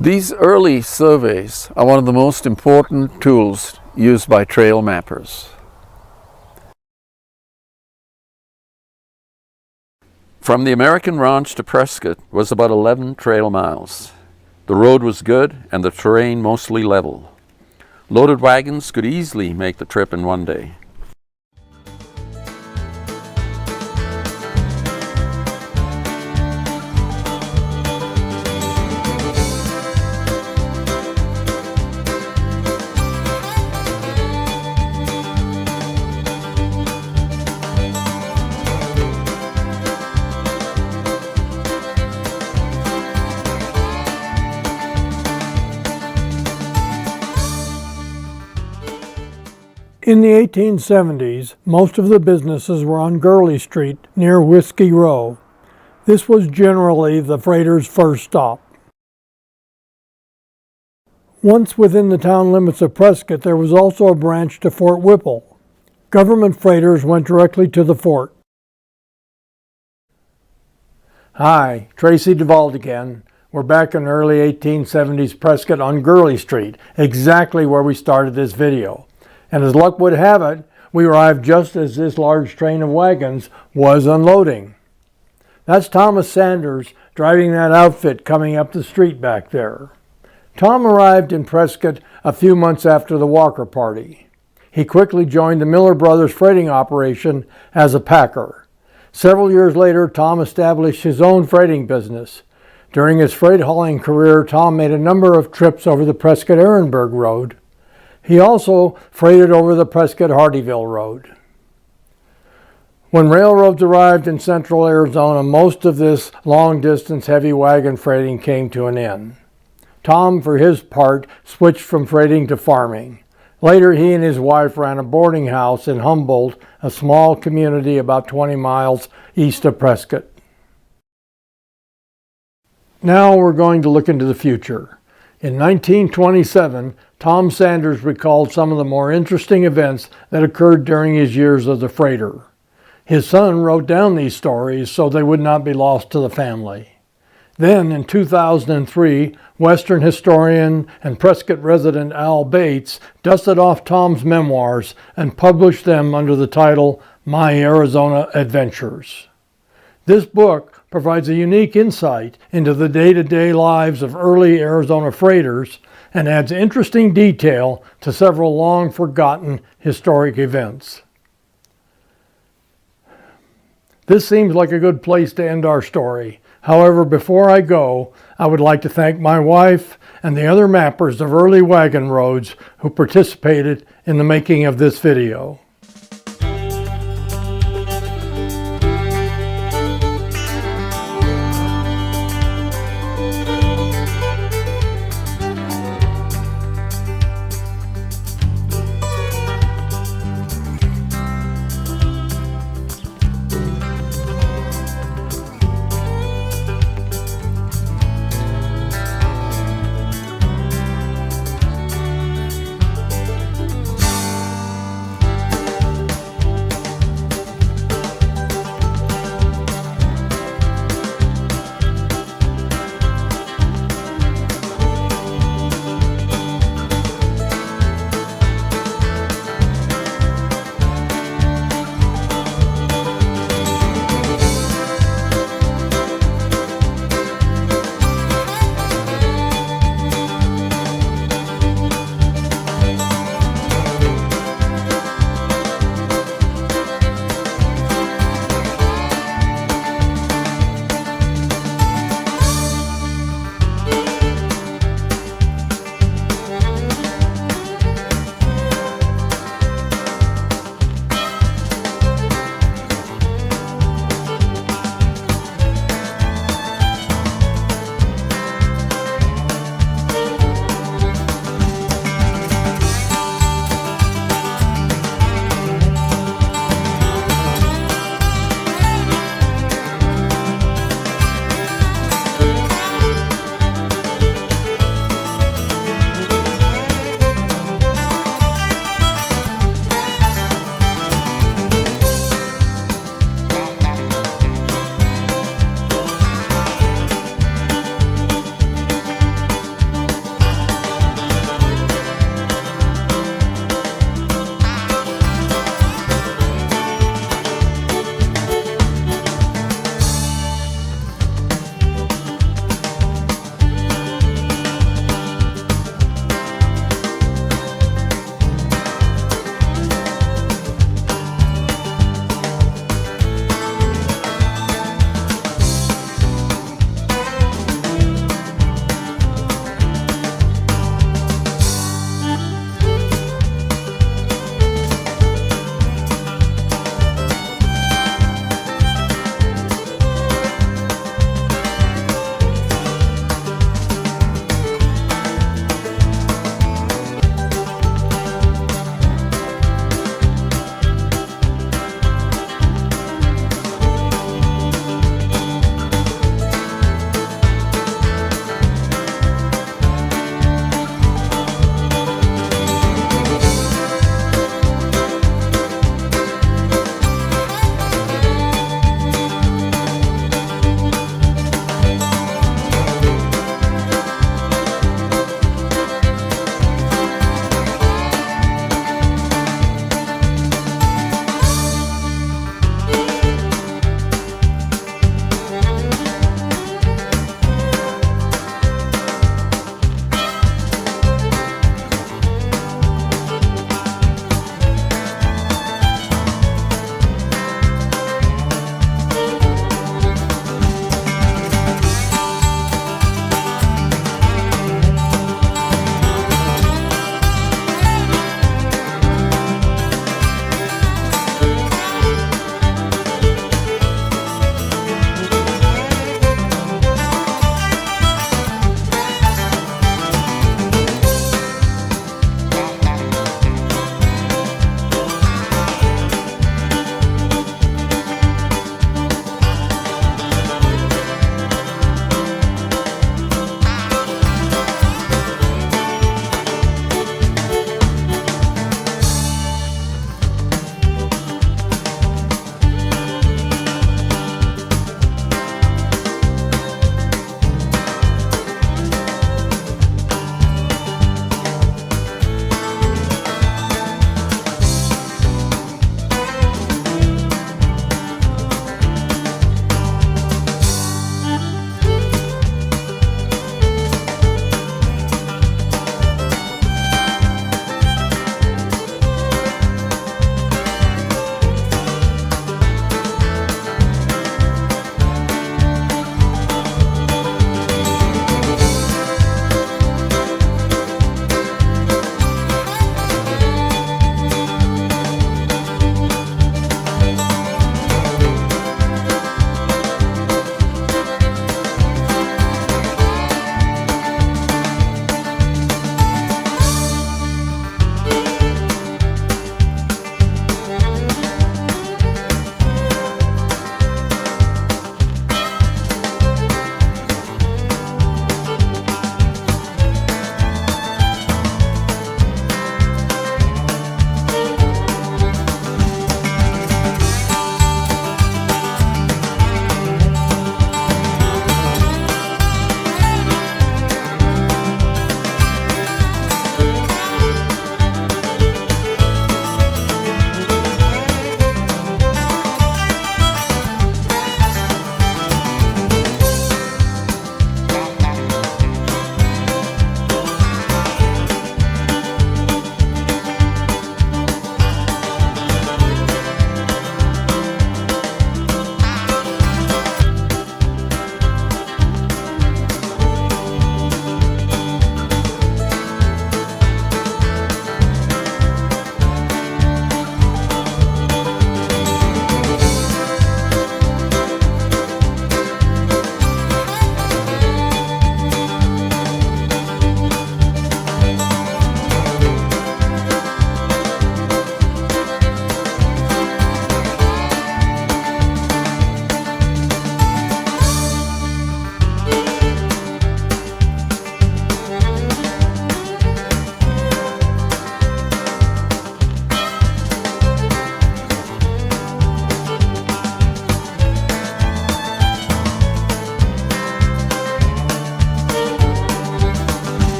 These early surveys are one of the most important tools used by trail mappers. From the American Ranch to Prescott was about 11 trail miles. The road was good and the terrain mostly level. Loaded wagons could easily make the trip in one day. In the 1870s, most of the businesses were on Gurley Street near Whiskey Row. This was generally the freighters' first stop. Once within the town limits of Prescott, there was also a branch to Fort Whipple. Government freighters went directly to the fort. Hi, Tracy DeVault again. We're back in early 1870s Prescott on Gurley Street, exactly where we started this video. And as luck would have it, we arrived just as this large train of wagons was unloading. That's Thomas Sanders driving that outfit coming up the street back there. Tom arrived in Prescott a few months after the Walker party. He quickly joined the Miller Brothers freighting operation as a packer. Several years later, Tom established his own freighting business. During his freight hauling career, Tom made a number of trips over the Prescott-Ehrenberg Road. He also freighted over the Prescott-Hardyville Road. When railroads arrived in central Arizona, most of this long-distance heavy wagon freighting came to an end. Tom, for his part, switched from freighting to farming. Later, he and his wife ran a boarding house in Humboldt, a small community about 20 miles east of Prescott. Now we're going to look into the future. In 1927, Tom Sanders recalled some of the more interesting events that occurred during his years as a freighter. His son wrote down these stories so they would not be lost to the family. Then, in 2003, Western historian and Prescott resident Al Bates dusted off Tom's memoirs and published them under the title My Arizona Adventures. This book provides a unique insight into the day-to-day lives of early Arizona freighters and adds interesting detail to several long-forgotten historic events. This seems like a good place to end our story. However, before I go, I would like to thank my wife and the other mappers of early wagon roads who participated in the making of this video.